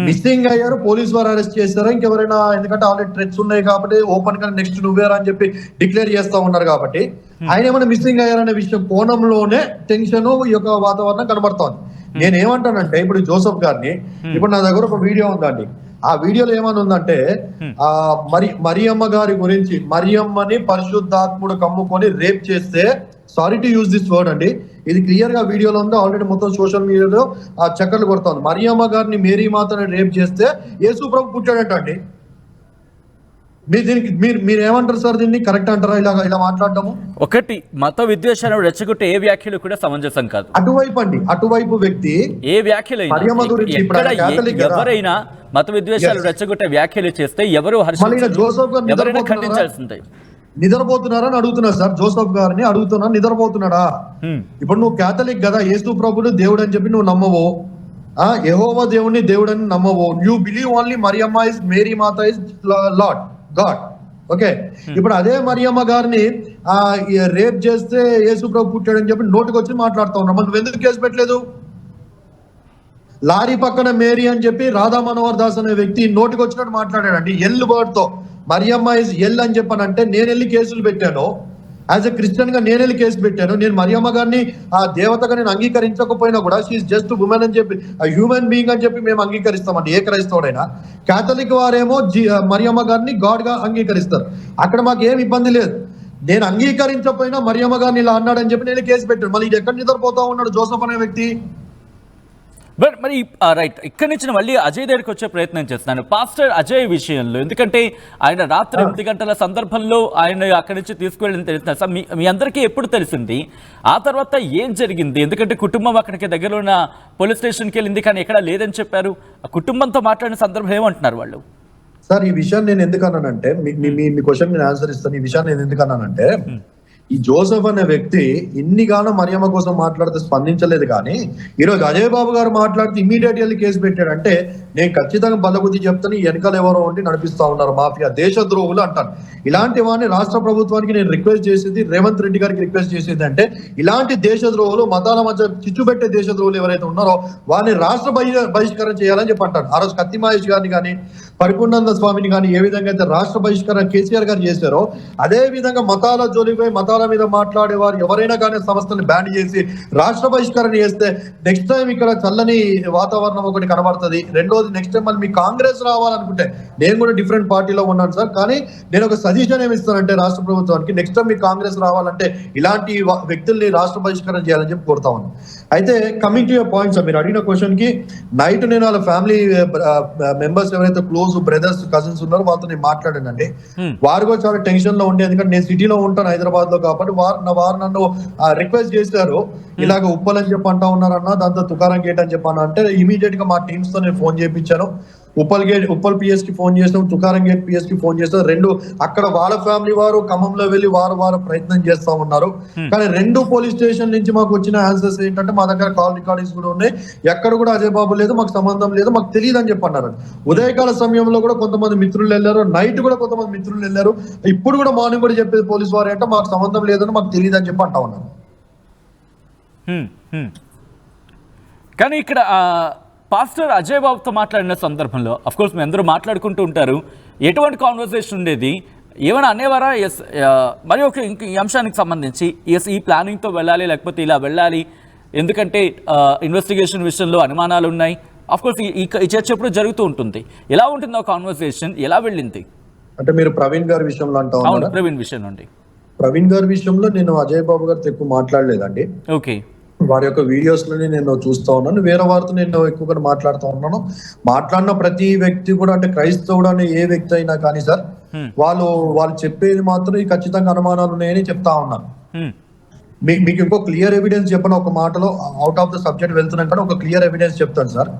మిస్సింగ్ అయ్యారు, పోలీస్ వారు అరెస్ట్ చేస్తారా ఇంకెవరైనా, ఎందుకంటే ఆల్రెడీ థ్రెట్స్ ఉన్నాయి కాబట్టి ఓపెన్ గా నెక్స్ట్ నువ్వేరా అని చెప్పి డిక్లేర్ చేస్తా ఉన్నారు కాబట్టి ఆయన ఏమైనా మిస్సింగ్ అయ్యారనే విషయం కోణంలోనే టెన్షన్ ఈ యొక్క వాతావరణం కనబడుతోంది. నేనేమంటానంటే, ఇప్పుడు జోసెఫ్ గారిని, ఇప్పుడు నా దగ్గర ఒక వీడియో ఉందండి. ఆ వీడియోలో ఏమని ఉందంటే, మరియమ్మ గారి గురించి, మరియమ్మని పరిశుద్ధాత్ముడు కమ్ముకొని రేప్ చేస్తే, sorry to use this word అండి, ఇది క్లియర్ గా వీడియోలో ఉంది, ఆల్రెడీ మొత్తం సోషల్ మీడియాలో చక్కర్లు కొడుతోంది. మరియమ్మ గారిని మేరీ మాతని రేప్ చేస్తే యేసు ప్రభు పుట్టాడట అండి. మీరు ఏమంటారు సార్? దీన్ని కరెక్ట్ అంటారా ఇలా మాట్లాడటము? ఒకటి, మత విద్వేషాలను రెచ్చగొట్టే ఏ వ్యాఖ్యలు కూడా సమంజసం కాదు. అటువైపు వ్యక్తి ఏ వ్యాఖ్యలు ఎవరైనా మత విద్వేషాలు రెచ్చగొట్టే వ్యాఖ్యలు చేస్తే ఎవరు ఎవరైనా ఖండించాల్సిందే. నిద్రపోతున్నారని అడుగుతున్నా సార్, జోసెఫ్ గారిని అడుగుతున్నా, నిద్రపోతున్నాడా? ఇప్పుడు నువ్వు క్యాథలిక్ కదా, యేసు ప్రభుని దేవుడు అని చెప్పి నువ్వు నమ్మవు, యెహోవా దేవుడిని దేవుడు అని నమ్మవు, you believe only Mariyamma is Mary మాత ఇస్ లార్డ్ గాడ్. ఓకే, ఇప్పుడు అదే మరియమ్మ గారిని రేప్ చేస్తే యేసు ప్రభు పుట్టాడని చెప్పి నోటికి వచ్చి మాట్లాడుతూ ఉన్నాం. మనం ఎందుకు కేసు పెట్టలేదు? లారీ పక్కన మేరీ అని చెప్పి రాధా మనోహర్ దాస్ అనే వ్యక్తి నోటికి వచ్చినట్టు మాట్లాడాడండి ఎల్ వర్డ్ తో. మరియమ్మ ఇస్ ఎల్ అని చెప్పానంటే నేను వెళ్ళి కేసులు పెట్టాను, యాజ్ ఎ క్రిస్టియన్ గా నేను వెళ్ళి కేసు పెట్టాను. నేను మరియమ్మ గారిని ఆ దేవతగా నేను అంగీకరించకపోయినా కూడా షీఈస్ జస్ట్ ఉమెన్ అని చెప్పి, హ్యూమన్ బీయింగ్ అని చెప్పి మేము అంగీకరిస్తామండి, ఏ క్రైస్తవుడైనా. క్యాథలిక్ వారేమో మరియమ్మ గారిని గాడ్ గా అంగీకరిస్తారు. అక్కడ మాకు ఏం ఇబ్బంది లేదు. నేను అంగీకరించకపోయినా మరియమ్మ గారిని ఇలా అన్నాడని చెప్పి నేను కేసు పెట్టాను. మళ్ళీ ఇది ఎక్కడ నిద్రపోతా ఉన్నాడు జోసెఫ్ అనే వ్యక్తి? బట్ మరి రైట్, ఇక్కడి నుంచి నేను మళ్ళీ అజయ్ దగ్గరికి వచ్చే ప్రయత్నం చేస్తున్నాను పాస్టర్ అజయ్ విషయంలో. ఎందుకంటే ఆయన రాత్రి 8 గంటల సందర్భంలో ఆయన అక్కడి నుంచి తీసుకువెళ్ళిన తెలుస్తుంది సార్. మీ అందరికీ ఎప్పుడు తెలిసింది? ఆ తర్వాత ఏం జరిగింది? ఎందుకంటే కుటుంబం అక్కడికి దగ్గరలో ఉన్న పోలీస్ స్టేషన్కి వెళ్ళింది కానీ ఎక్కడా లేదని చెప్పారు. ఆ కుటుంబంతో మాట్లాడిన సందర్భం ఏమంటున్నారు వాళ్ళు? సార్ ఈ విషయాన్ని నేను ఎందుకన్నానంటే, మీ క్వశ్చన్ నేను ఆన్సర్ ఇస్తాను. ఈ విషయాన్ని నేను ఎందుకన్నానంటే, ఈ జోసెఫ్ అనే వ్యక్తి ఇన్నిగానో మరియమ్మ కోసం మాట్లాడితే స్పందించలేదు, కానీ ఈరోజు అజయ్ బాబు గారు మాట్లాడితే ఇమీడియట్ వెళ్ళి కేసు పెట్టాడంటే నేను ఖచ్చితంగా బలబుద్ధి చెప్తాను. వెనకాల ఎవరో ఉండి నడిపిస్తా ఉన్నారు మాఫియా, దేశద్రోహులు అంటాను. ఇలాంటి వాడిని రాష్ట్ర ప్రభుత్వానికి నేను రిక్వెస్ట్ చేసేది, రేవంత్ రెడ్డి గారికి రిక్వెస్ట్ చేసేది అంటే, ఇలాంటి దేశద్రోహులు, మతాల మధ్య చిచ్చు పెట్టే దేశద్రోహులు ఎవరైతే ఉన్నారో వారిని రాష్ట్ర బహిష్కరణ చేయాలని చెప్పి అంటారు. ఆ రోజు కత్తి మహేష్ గారిని కానీ పరిపూర్ణానంద స్వామిని కానీ ఏ విధంగా అయితే రాష్ట్ర బహిష్కరణ కేసీఆర్ గారు చేశారో, అదే విధంగా మతాల జోలిపై మతాల మీద మాట్లాడే వారు ఎవరైనా కానీ సంస్థలను బ్యాన్ చేసి రాష్ట్ర బహిష్కరణ చేస్తే నెక్స్ట్ టైం ఇక్కడ చల్లని వాతావరణం ఒకటి కనబడుతుంది. రెండోది, నెక్స్ట్ టైం మళ్ళీ మీ కాంగ్రెస్ రావాలనుకుంటే, నేను కూడా డిఫరెంట్ పార్టీలో ఉన్నాను సార్, కానీ నేను ఒక సజెషన్ ఏమి ఇస్తానంటే రాష్ట్ర ప్రభుత్వానికి, నెక్స్ట్ టైం మీ కాంగ్రెస్ రావాలంటే ఇలాంటి వ్యక్తుల్ని రాష్ట్ర బహిష్కరణ చేయాలని చెప్పి కోరుతా ఉన్నాను. అయితే coming to your point sir, మీరు అడిగిన క్వశ్చన్ కి, నైట్ నేను వాళ్ళ ఫ్యామిలీ మెంబర్స్ ఎవరైతే క్లోజ్ బ్రదర్స్ కజిన్స్ ఉన్నారో వాళ్ళతో నేను మాట్లాడానండి. వారు కూడా చాలా టెన్షన్ లో ఉండే, ఎందుకంటే నేను సిటీలో ఉంటాను హైదరాబాద్ లో, కాబట్టి వారు నన్ను రిక్వెస్ట్ చేశారు, ఇలాగ ఉప్పల్ అని చెప్పి అంటా ఉన్నారన్న, దాంతో తుకారం గేట్ అని చెప్పాను. అంటే ఇమీడియట్ గా మా టీమ్స్ తో నేను ఫోన్ చేయించాను. ఉప్పల్ పిఎస్ కి ఫోన్ చేసాం, తుకారం గేట్ పిఎస్ కి ఫోన్ చేస్తాం. రెండు అక్కడ వాళ్ళ ఫ్యామిలీ వారు ఖమ్మంలో వెళ్ళి వారు ప్రయత్నం చేస్తా ఉన్నారు. కానీ 2 పోలీస్ స్టేషన్ నుంచి మాకు వచ్చిన ఆన్సర్స్ ఏంటంటే, మా దగ్గర కాల్ రికార్డింగ్స్ కూడా ఉన్నాయి, ఎక్కడ కూడా అజయ్ బాబు లేదు, మాకు సంబంధం లేదు, మాకు తెలియదు అని చెప్పి అన్నారు. ఉదయకాల సమయంలో కూడా కొంతమంది మిత్రులు వెళ్ళారు, నైట్ కూడా కొంతమంది మిత్రులు వెళ్ళారు. ఇప్పుడు కూడా మార్నింగ్ కూడా చెప్పేది పోలీసు వారు అంటే మాకు సంబంధం లేదని, మాకు తెలియదు అని చెప్పి అంటా ఉన్నారు. కానీ ఇక్కడ పాస్టర్ అజయ్ బాబుతో మాట్లాడిన సందర్భంలో అఫ్కోర్స్ మీ అందరూ మాట్లాడుకుంటూ ఉంటారు, ఎటువంటి కాన్వర్సేషన్ ఉండేది? ఏమైనా అనేవారా? ఎస్, మరి ఒక ఈ అంశానికి సంబంధించి ఎస్ ఈ ప్లానింగ్తో వెళ్ళాలి, లేకపోతే ఇలా వెళ్ళాలి, ఎందుకంటే ఇన్వెస్టిగేషన్ విషయంలో అనుమానాలు ఉన్నాయి. అఫ్కోర్స్ ఈ చర్చ ఎప్పుడు జరుగుతూ ఉంటుంది. ఎలా ఉంటుంది ఆ కాన్వర్సేషన్, ఎలా వెళ్ళింది? అంటే మీరు ప్రవీణ్ గారి విషయంలో అంటా ఉన్నారు? ప్రవీణ్ విషయం నుండి. ప్రవీణ్ గారి విషయంలో నేను అజయ్ బాబు గారితో ఎక్కువ మాట్లాడలేదండి. ఓకే. వారి యొక్క వీడియోస్ లోనే నేను చూస్తా ఉన్నాను, వేరే వారితో నేను ఎక్కువగా మాట్లాడుతూ ఉన్నాను. మాట్లాడిన ప్రతి వ్యక్తి కూడా, అంటే క్రైస్తవుడు అనే ఏ వ్యక్తి అయినా కానీ సార్, వాళ్ళు చెప్పేది మాత్రం ఖచ్చితంగా అనుమానాలు ఉన్నాయని చెప్తా ఉన్నారు. మీకు ఇంకో క్లియర్ ఎవిడెన్స్ చెప్పను, ఒక మాటలో అవుట్ ఆఫ్ ద సబ్జెక్ట్ వెళ్తున్నాం కానీ ఒక క్లియర్ ఎవిడెన్స్ చెప్తాను సార్.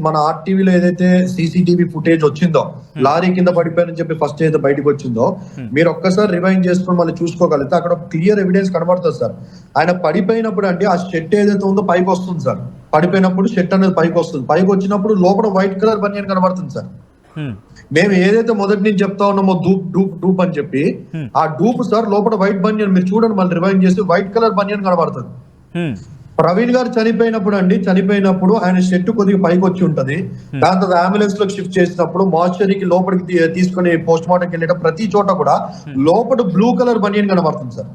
మన ఆర్టీవీలో ఏదైతే సీసీటీవీ ఫుటేజ్ వచ్చిందో, లారీ కింద పడిపోయారని చెప్పి ఫస్ట్ ఏదైతే బయటకు వచ్చిందో, మీరు ఒక్కసారి రివైండ్ చేసుకుని మళ్ళీ చూసుకోగలిగితే అక్కడ క్లియర్ ఎవిడెన్స్ కనబడుతుంది సార్. ఆయన పడిపోయినప్పుడు అంటే ఆ షెట్ ఏదైతే ఉందో పైకి వస్తుంది సార్. పడిపోయినప్పుడు షెట్ అనేది పైకి వస్తుంది, పైకి వచ్చినప్పుడు లోపల వైట్ కలర్ బనియన్ కనబడుతుంది సార్. మేము ఏదైతే మొదటి నుంచి చెప్తా ఉన్నామో డూప్ అని చెప్పి, ఆ డూప్ సార్ లోపల వైట్ బనియన్, మీరు చూడండి మళ్ళీ రివైండ్ చేసి, వైట్ కలర్ బనియన్ కనబడుతుంది. ప్రవీణ్ గారు చనిపోయినప్పుడు ఆయన షెట్ కొద్దిగా పైకి వచ్చి ఉంటది. దాంతో అంబులెన్స్ లోకి షిఫ్ట్ చేసినప్పుడు మార్చరీకి లోపలికి తీసుకుని పోస్ట్ మార్టంకి వెళ్ళేట ప్రతి చోట కూడా లోపల బ్లూ కలర్ బనియన్ కనబడుతుంది సార్.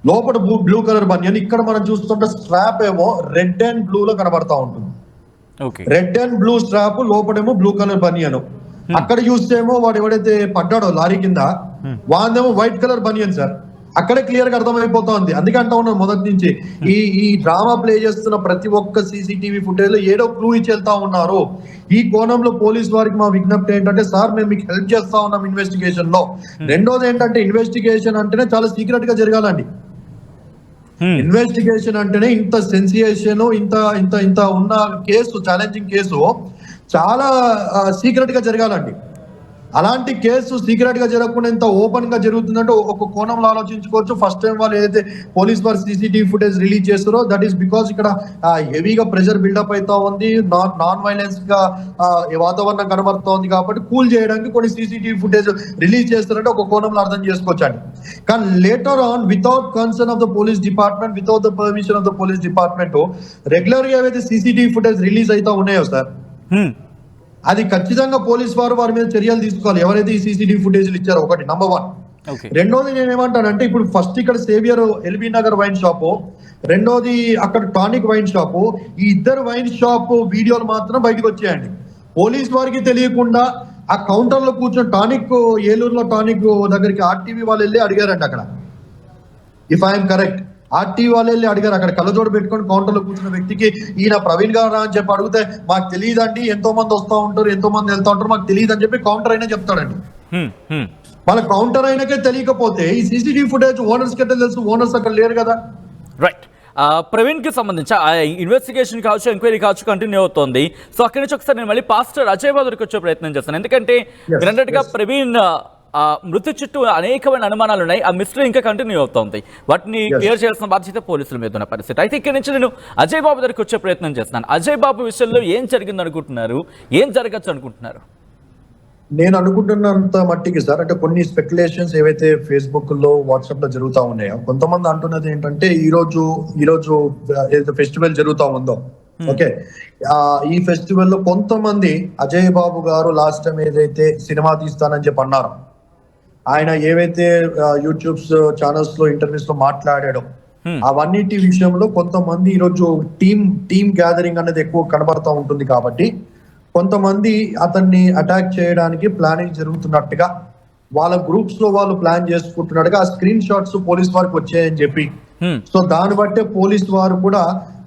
లోపల బ్లూ కలర్ బనియన్. ఇక్కడ మనం చూస్తుంటే స్ట్రాప్ ఏమో రెడ్ అండ్ బ్లూ లో కనబడతా ఉంటుంది. రెడ్ అండ్ బ్లూ స్ట్రాప్, లోపడేమో బ్లూ కలర్ బనియన్. అక్కడ చూస్తేమో వాడు ఎవడైతే పడ్డాడో లారీ కింద, వాదేమో వైట్ కలర్ బనియన్ సార్. అక్కడే క్లియర్ గా అర్థమైపోతా ఉంది. అందుకే అంటా ఉన్నాను మొదటి నుంచి, ఈ డ్రామా ప్లే చేస్తున్న ప్రతి ఒక్క సీసీటీవీ ఫుటేజ్ లో ఏడో క్లూ ఇచ్చి వెళ్తా ఉన్నారు. ఈ కోణంలో పోలీస్ వారికి మా విజ్ఞప్తి ఏంటంటే, సార్ మేము మీకు హెల్ప్ చేస్తా ఉన్నాం ఇన్వెస్టిగేషన్ లో. రెండోది ఏంటంటే, ఇన్వెస్టిగేషన్ అంటేనే చాలా సీక్రెట్ గా జరగాలండి. ఇన్వెస్టిగేషన్ అంటేనే ఇంత సెన్సియేషన్, ఇంత ఉన్న కేసు, ఛాలెంజింగ్ కేసు చాలా సీక్రెట్ గా జరగాలండి. అలాంటి కేసు సీక్రెట్ గా జరగకుండా ఇంత ఓపెన్ గా జరుగుతుందంటే ఒక కోణంలో ఆలోచించుకోవచ్చు. ఫస్ట్ టైం వాళ్ళు ఏదైతే పోలీస్ వారు సీసీటీవీ ఫుటేజ్ రిలీజ్ చేస్తారో, దట్ ఈస్ బికాస్ ఇక్కడ హెవీగా ప్రెషర్ బిల్డప్ అవుతా ఉంది, నాన్ వైలెన్స్ గా వాతావరణం కనబడుతూ ఉంది, కాబట్టి కూల్ చేయడానికి కొన్ని సీసీటీవీ ఫుటేజ్ రిలీజ్ చేస్తారంటే ఒక కోణంలో అర్థం చేసుకోవచ్చు అండి. కానీ later on, without concern of the police department, without the permission of the police department, regular గా ఏవైతే సీసీటీవీ ఫుటేజ్ రిలీజ్ అవుతా ఉన్నాయో సార్, అది ఖచ్చితంగా పోలీస్ వారు వారి మీద చర్యలు తీసుకోవాలి, ఎవరైతే ఈ సీసీటీవీ ఫుటేజ్లు ఇచ్చారో. ఒకటి నంబర్ 1. రెండోది నేను ఏమంటానంటే, ఇప్పుడు ఫస్ట్ ఇక్కడ saviour LB Nagar wine shop, రెండోది అక్కడ టానిక్ వైన్ షాపు, ఈ ఇద్దరు వైన్ షాప్ వీడియోలు మాత్రం బయటకు వచ్చాయండి. పోలీస్ వారికి తెలియకుండా ఆ కౌంటర్ లో కూర్చొని టానిక్, ఏలూరులో టానిక్ దగ్గరికి ఆర్టీవీ వాళ్ళు వెళ్ళి అడిగారండి అక్కడ, ఇఫ్ ఐఎమ్ కరెక్ట్. ఆర్టీ వాళ్ళు వెళ్ళి అడిగారు, అక్కడ కళ్ళజోడు పెట్టుకొని కౌంటర్లో కూర్చున్న వ్యక్తికి ఈయన ప్రవీణ్ గారు అని చెప్పి అడిగితే మాకు తెలియదండి, ఎంతో మంది వస్తూ ఉంటారు, ఎంతో మంది వెళ్తూ ఉంటారు, మాకు తెలియదు అని చెప్పి కౌంటర్ అయినా చెప్తాడండి. వాళ్ళ కౌంటర్ అయినకే తెలియకపోతే ఈ సీసీటీవీ ఫుటేజ్ ఓనర్స్ కి తెలుసు, ఓనర్స్ అక్కడ లేరు కదా. రైట్. ప్రవీణ్ కి సంబంధించి ఇన్వెస్టిగేషన్ కావచ్చు, ఎంక్వైరీ కావచ్చు కంటిన్యూ అవుతోంది. సో అక్కడి నుంచి ఒకసారి నేను మళ్ళీ పాస్టర్ అజయ్ బాబు దగ్గరికి వచ్చే ప్రయత్నం చేస్తాను. ఎందుకంటే మీరు అన్నట్టుగా ప్రవీణ్ మృతి చుట్టూ అనేకమైన అనుమానాలు ఉన్నాయి. ఆ మిస్టరీ ఇంకా కంటిన్యూ అవుతోంది. వాటిని క్లియర్ చేయాల్సిన బాధ్యత పోలీసుల మీద ఉన్న పరిస్థితి. అయితే ఇక్కడి నుంచి నేను అజయ్ బాబు దగ్గరికి వచ్చే ప్రయత్నం చేస్తున్నాను. అజయ్ బాబు విషయంలో ఏం జరిగింది అనుకుంటున్నారు, ఏం జరగచ్చు అనుకుంటున్నారు? నేను అనుకుంటున్నంత మట్టికి సార్, అంటే కొన్ని స్పెక్యులేషన్స్ ఏవైతే ఫేస్బుక్ లో, వాట్సాప్ లో జరుగుతా ఉన్నాయో, కొంతమంది అంటున్నది ఏంటంటే ఈ రోజు ఏదైతే ఫెస్టివల్ జరుగుతా ఉందో, ఓకే, ఈ ఫెస్టివల్ లో కొంతమంది అజయ్ బాబు గారు లాస్ట్ టైం ఏదైతే సినిమా తీస్తానని చెప్పి అన్నారు, ఆయన ఏవైతే యూట్యూబ్స్ ఛానల్స్ లో ఇంటర్వ్యూస్ లో మాట్లాడాడో అవన్నిటి విషయంలో కొంతమంది ఈరోజు టీమ్ గ్యాదరింగ్ అనేది ఎక్కువ కనబడతా ఉంటుంది. కాబట్టి కొంతమంది అతన్ని అటాక్ చేయడానికి ప్లానింగ్ జరుగుతున్నట్టుగా వాళ్ళ గ్రూప్స్ లో వాళ్ళు ప్లాన్ చేసుకుంటున్నట్టుగా ఆ స్క్రీన్ షాట్స్ పోలీస్ వారికి వచ్చాయని చెప్పి, సో దాన్ని బట్టే పోలీస్ వారు కూడా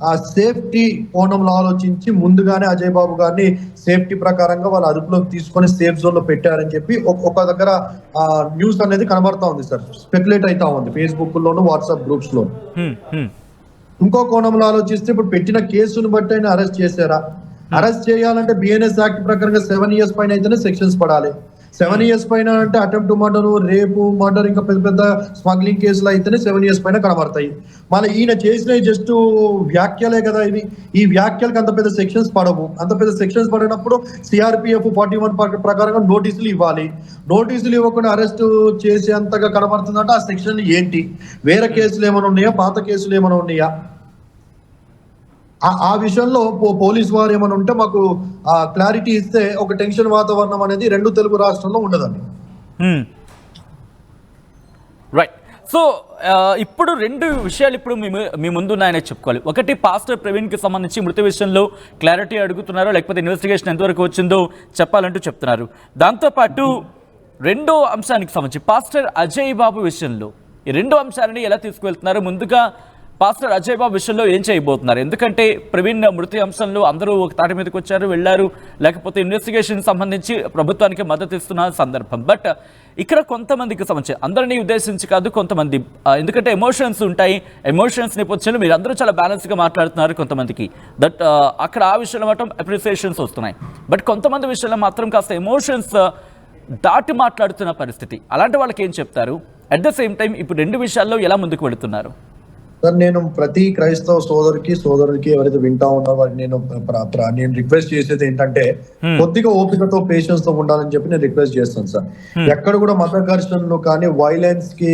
ఆ సేఫ్టీ కోణంలో ఆలోచించి ముందుగానే అజయ్ బాబు గారిని సేఫ్టీ ప్రకారంగా వాళ్ళ అదుపులోకి తీసుకొని సేఫ్ జోన్ లో పెట్టారని చెప్పి ఒక దగ్గర న్యూస్ అనేది కనబడతా ఉంది సార్, స్పెక్యులేట్ అవుతా ఉంది ఫేస్బుక్ లోను, వాట్సాప్ గ్రూప్స్ లో. ఇంకో కోణంలో ఆలోచిస్తే ఇప్పుడు పెట్టిన కేసును బట్టి ఆయన అరెస్ట్ చేశారా? అరెస్ట్ చేయాలంటే బిఎన్ఎస్ యాక్ట్ ప్రకారంగా 7 years పైన అయితేనే సెక్షన్స్ పడాలి. 7 years పైన అంటే అటెంప్ట్ మర్డర్, రేపు మర్డర్, ఇంకా పెద్ద పెద్ద స్మగ్లింగ్ కేసులు అయితేనే 7 years పైన కనబడతాయి. మళ్ళీ ఈయన చేసిన జస్ట్ వ్యాఖ్యలే కదా ఇవి. ఈ వ్యాఖ్యలకు అంత పెద్ద సెక్షన్స్ పడవు. అంత పెద్ద సెక్షన్స్ పడినప్పుడు సిఆర్పిఎఫ్ 41 ప్రకారంగా నోటీసులు ఇవ్వాలి. నోటీసులు ఇవ్వకుండా అరెస్ట్ చేసేంతగా కనబడుతుందంటే ఆ సెక్షన్ ఏంటి? వేరే కేసులు ఏమైనా ఉన్నాయా? పాత కేసులు ఏమైనా ఉన్నాయా? ఆ విషయంలో పోలీస్ వారు ఏమైనా ఉంటే మాకు క్లారిటీ ఇస్తే ఒక టెన్షన్ వాతావరణం అనేది 2 తెలుగు రాష్ట్రాల్లో ఉండదండి. రైట్. సో ఇప్పుడు 2 విషయాలు ఇప్పుడు మీ ముందు ఉన్నాయని చెప్పుకోవాలి. ఒకటి, పాస్టర్ ప్రవీణ్కి సంబంధించి మృతి విషయంలో క్లారిటీ అడుగుతున్నారు, లేకపోతే ఇన్వెస్టిగేషన్ ఎంతవరకు వచ్చిందో చెప్పాలంటూ చెప్తున్నారు. దాంతోపాటు 2వ అంశానికి సంబంధించి పాస్టర్ అజయ్ బాబు విషయంలో ఈ 2 అంశాలని ఎలా తీసుకువెళ్తున్నారు? ముందుగా పాస్టర్ అజయ్ బాబు విషయంలో ఏం చేయబోతున్నారు? ఎందుకంటే ప్రవీణ్ మృతి అంశంలో అందరూ ఒక తాటి మీదకి వచ్చారు, వెళ్ళారు, లేకపోతే ఇన్వెస్టిగేషన్ సంబంధించి ప్రభుత్వానికి మద్దతు ఇస్తున్న సందర్భం. బట్ ఇక్కడ కొంతమందికి సంబంధించి, అందరినీ ఉద్దేశించి కాదు, కొంతమంది, ఎందుకంటే ఎమోషన్స్ ఉంటాయి, ఎమోషన్స్ నేపథ్యంలో మీరు అందరూ చాలా బ్యాలెన్స్గా మాట్లాడుతున్నారు. కొంతమందికి దట్ అక్కడ ఆ విషయంలో మాత్రం అప్రిసియేషన్స్ వస్తున్నాయి. బట్ కొంతమంది విషయంలో మాత్రం కాస్త ఎమోషన్స్ దాటి మాట్లాడుతున్న పరిస్థితి. అలాంటి వాళ్ళకి ఏం చెప్తారు? అట్ ద సేమ్ టైం ఇప్పుడు 2 విషయాల్లో ఎలా ముందుకు వెళుతున్నారు? సార్, నేను ప్రతి క్రైస్తవ సోదరుడికి ఎవరైతే వింటా ఉన్నారో వారికి నేను రిక్వెస్ట్ చేసేది ఏంటంటే కొద్దిగా ఓపికతో, పేషెన్స్ తో ఉండాలని చెప్పి నేను రిక్వెస్ట్ చేస్తాను సార్. ఎక్కడ కూడా మత ఘర్షణలు కానీ, వైలెన్స్ కి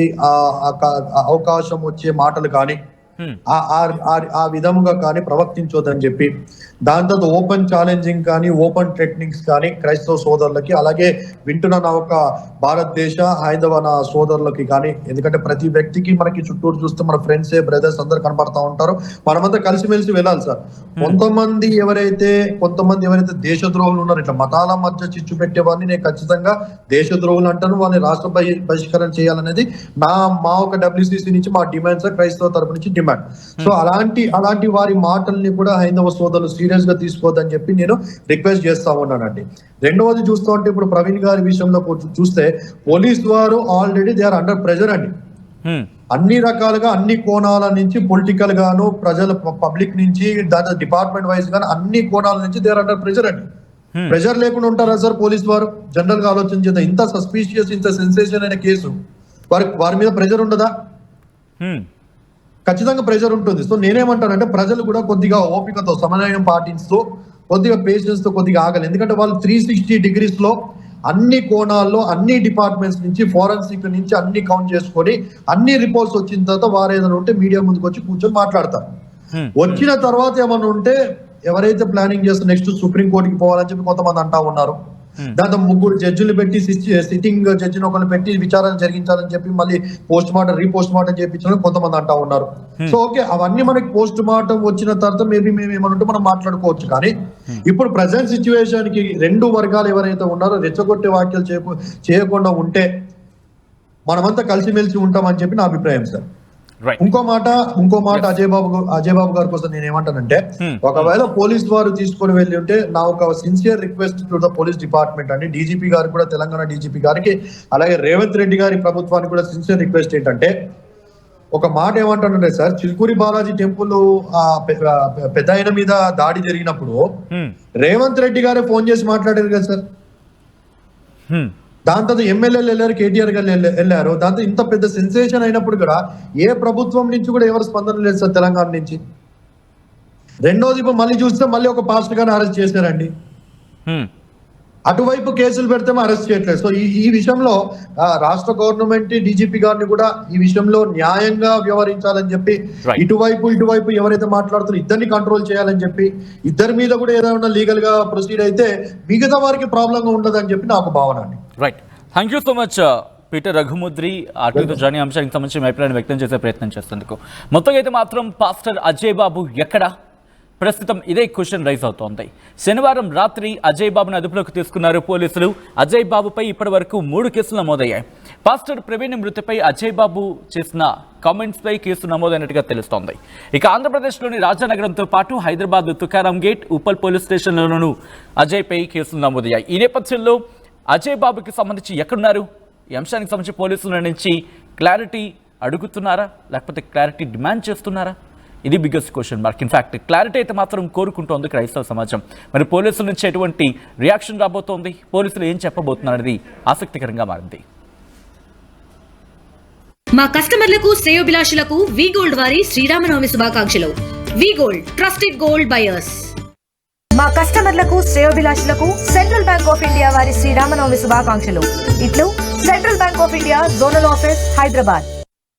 అవకాశం వచ్చే మాటలు కానీ ఆ విధముగా కానీ ప్రవర్తించొద్దని చెప్పి, దాని తర్వాత ఓపెన్ ఛాలెంజింగ్ కానీ, ఓపెన్ థ్రెటనింగ్స్ కానీ క్రైస్తవ సోదరులకి, అలాగే వింటున్న నా ఒక భారతదేశ హైందవ నా సోదరులకి కానీ, ఎందుకంటే ప్రతి వ్యక్తికి మనకి చుట్టూరు చూస్తే మన ఫ్రెండ్సే, బ్రదర్స్ అందరు కనపడతా ఉంటారు. మనమంతా కలిసిమెలిసి వెళ్ళాలి సార్. కొంతమంది ఎవరైతే దేశద్రోహులు ఉన్నారు, ఇట్లా మతాల మధ్య చిచ్చు పెట్టేవాడిని నేను ఖచ్చితంగా దేశద్రోహులు అంటాను. వాళ్ళని రాష్ట్ర బహిష్కరణ చేయాలనేది మా ఒక WCC నుంచి మా డిమాండ్స్, క్రైస్తవ తరపు నుంచి డిమాండ్. సో అలాంటి వారి మాటల్ని కూడా హైందవ సోదరులు సీరియస్ గా తీసుకోవద్దని చెప్పి నేను రిక్వెస్ట్ చేస్తా ఉన్నానండి. రెండవది చూస్తూ ఉంటే ఇప్పుడు ప్రవీణ్ గారి విషయంలో చూస్తే పోలీస్ వారు already they are under pressure అండి. అన్ని రకాలుగా, అన్ని కోణాల నుంచి, పొలిటికల్ గాను, ప్రజల పబ్లిక్ నుంచి, దాని డిపార్ట్మెంట్ వైజ్ గాను అన్ని కోణాల నుంచి దే ఆర్ అండర్ ప్రెజర్ అండి. ప్రెజర్ లేకుండా ఉంటారా సార్ పోలీస్ వారు? జనరల్ గా ఆలోచన చేద్దాం. ఇంత సస్పీషియస్, ఇంత సెన్సేషన్ అయిన కేసు వారి మీద ప్రెజర్ ఉండదా? ఖచ్చితంగా ప్రెజర్ ఉంటుంది. సో నేనేమంటానంటే ప్రజలు కూడా కొద్దిగా ఓపికతో, సమన్వయం పాటిస్తూ, కొద్దిగా పేషెన్స్ తో కొద్దిగా ఆగాలి. ఎందుకంటే వాళ్ళు 360 degrees లో అన్ని కోణాల్లో, అన్ని డిపార్ట్మెంట్స్ నుంచి, ఫోరెన్సిక్ నుంచి అన్ని కౌంట్ చేసుకొని అన్ని రిపోర్ట్స్ వచ్చిన తర్వాత వారు ఏదైనా ఉంటే మీడియా ముందుకు వచ్చి కూర్చొని మాట్లాడతారు. వచ్చిన తర్వాత ఏమన్నా ఉంటే ఎవరైతే ప్లానింగ్ చేస్తే నెక్స్ట్ సుప్రీం కోర్టుకి పోవాలని చెప్పి కొంతమంది అంటా ఉన్నారు. దాంతో 3 జడ్జిలు పెట్టి, సిట్టింగ్ జడ్జిని ఒకరిని పెట్టి విచారణ జరిగించాలని చెప్పి మళ్ళీ రీపోస్ట్ మార్టం చేయించాలని కొంతమంది అంటా ఉన్నారు. సో ఓకే, అవన్నీ మనకి పోస్ట్ మార్టం వచ్చిన తర్వాత మేబీ మేము ఏమనుంటే మనం మాట్లాడుకోవచ్చు. కానీ ఇప్పుడు ప్రజెంట్ సిచ్యువేషన్ కి 2 వర్గాలు ఎవరైతే ఉన్నారో రెచ్చగొట్టే వ్యాఖ్యలు చేయకుండా ఉంటే మనమంతా కలిసిమెలిసి ఉంటామని చెప్పి నా అభిప్రాయం సార్. Right. ఇంకో మాట అజయ్ బాబు గారి కోసం నేను ఏమంటానంటే, ఒకవేళ పోలీస్ వారు తీసుకొని వెళ్ళి ఉంటే నా ఒక sincere request to the police department అండి, డీజీపీ గారికి కూడా, తెలంగాణ డీజీపీ గారికి, అలాగే రేవంత్ రెడ్డి గారి ప్రభుత్వానికి కూడా సిన్సియర్ రిక్వెస్ట్ ఏంటంటే, ఒక మాట ఏమంటానంటే సార్, చిల్కూరి బాలాజీ టెంపుల్ పెద్ద ఆయన మీద దాడి జరిగినప్పుడు రేవంత్ రెడ్డి గారే ఫోన్ చేసి మాట్లాడారు కదా సార్. దాంతో ఎమ్మెల్యేలు వెళ్ళారు, కేటీఆర్ గారు వెళ్ళారు. దాంతో ఇంత పెద్ద సెన్సేషన్ అయినప్పుడు కూడా ఏ ప్రభుత్వం నుంచి కూడా ఎవరు స్పందన లేదు సార్ తెలంగాణ నుంచి. రెండోది మళ్ళీ చూస్తే మళ్ళీ ఒక పాస్టర్ గారిని అరెస్ట్ చేశారండి. అటువైపు కేసులు పెడితే అరెస్ట్ చేయట్లేదు. సో ఈ విషయంలో రాష్ట్ర గవర్నమెంట్ డీజీపీ గారిని కూడా ఈ విషయంలో న్యాయంగా వ్యవహరించాలని చెప్పి, ఇటువైపు ఎవరైతే మాట్లాడుతున్నారో ఇద్దరిని కంట్రోల్ చేయాలని చెప్పి, ఇద్దరి మీద కూడా ఏదైనా లీగల్ గా ప్రొసీడ్ అయితే మిగతా వారికి ప్రాబ్లం గా ఉండదని చెప్పి నాకు భావన అండి. Right, thank you so much Peter Raghumudri. అటు జానీ అంశానికి సంబంధించి అభిప్రాయాన్ని వ్యక్తం చేసే ప్రయత్నం చేసేందుకు. మొత్తంగా అయితే మాత్రం పాస్టర్ అజయ్ బాబు ఎక్కడ? ప్రస్తుతం ఇదే క్వశ్చన్ రైజ్ అవుతోంది. శనివారం రాత్రి అజయ్ బాబును అదుపులోకి తీసుకున్నారు పోలీసులు. అజయ్ బాబుపై ఇప్పటి వరకు 3 కేసులు నమోదయ్యాయి. పాస్టర్ ప్రవీణ్ మృతిపై అజయ్ బాబు చేసిన కామెంట్స్పై కేసు నమోదైనట్టుగా తెలుస్తోంది. ఇక ఆంధ్రప్రదేశ్లోని రాజానగరంతో పాటు హైదరాబాద్ తుకారాం గేట్, ఉప్పల్ పోలీస్ స్టేషన్లలోనూ అజయ్పై కేసులు నమోదయ్యాయి. ఈ నేపథ్యంలో అజయ్ బాబుకి సంబంధించి ఎక్కడున్నారు? ఈ అంశానికి సంబంధించి పోలీసుల నుంచి క్లారిటీ అడుగుతున్నారా, లేకపోతే క్లారిటీ డిమాండ్ చేస్తున్నారా? ఇది biggest question mark. In fact clarity అయితే మాత్రం కోరుకుంటోంది క్రైస్తవ సమాజం. మరి పోలీసుల నుంచి ఎటువంటి రియాక్షన్ రాబోతోంది, పోలీసులు ఏం చెప్పబోతున్నారు అనేది ఆసక్తికరంగా మారింది. మా కస్టమర్లకు, శ్రేయోభిలాషులకు వి గోల్డ్ వారి శ్రీరామనవమి శుభాకాంక్షలు. వి గోల్డ్, ట్రస్టెడ్ గోల్డ్ బయర్స్. మా కస్టమర్లకు, శ్రేయోభిలాషులకు సెంట్రల్ బ్యాంక్ ఆఫ్ ఇండియా వారి శ్రీరామనవమి శుభాకాంక్షలు. ఇట్లు central bank of India zonal office, Hyderabad.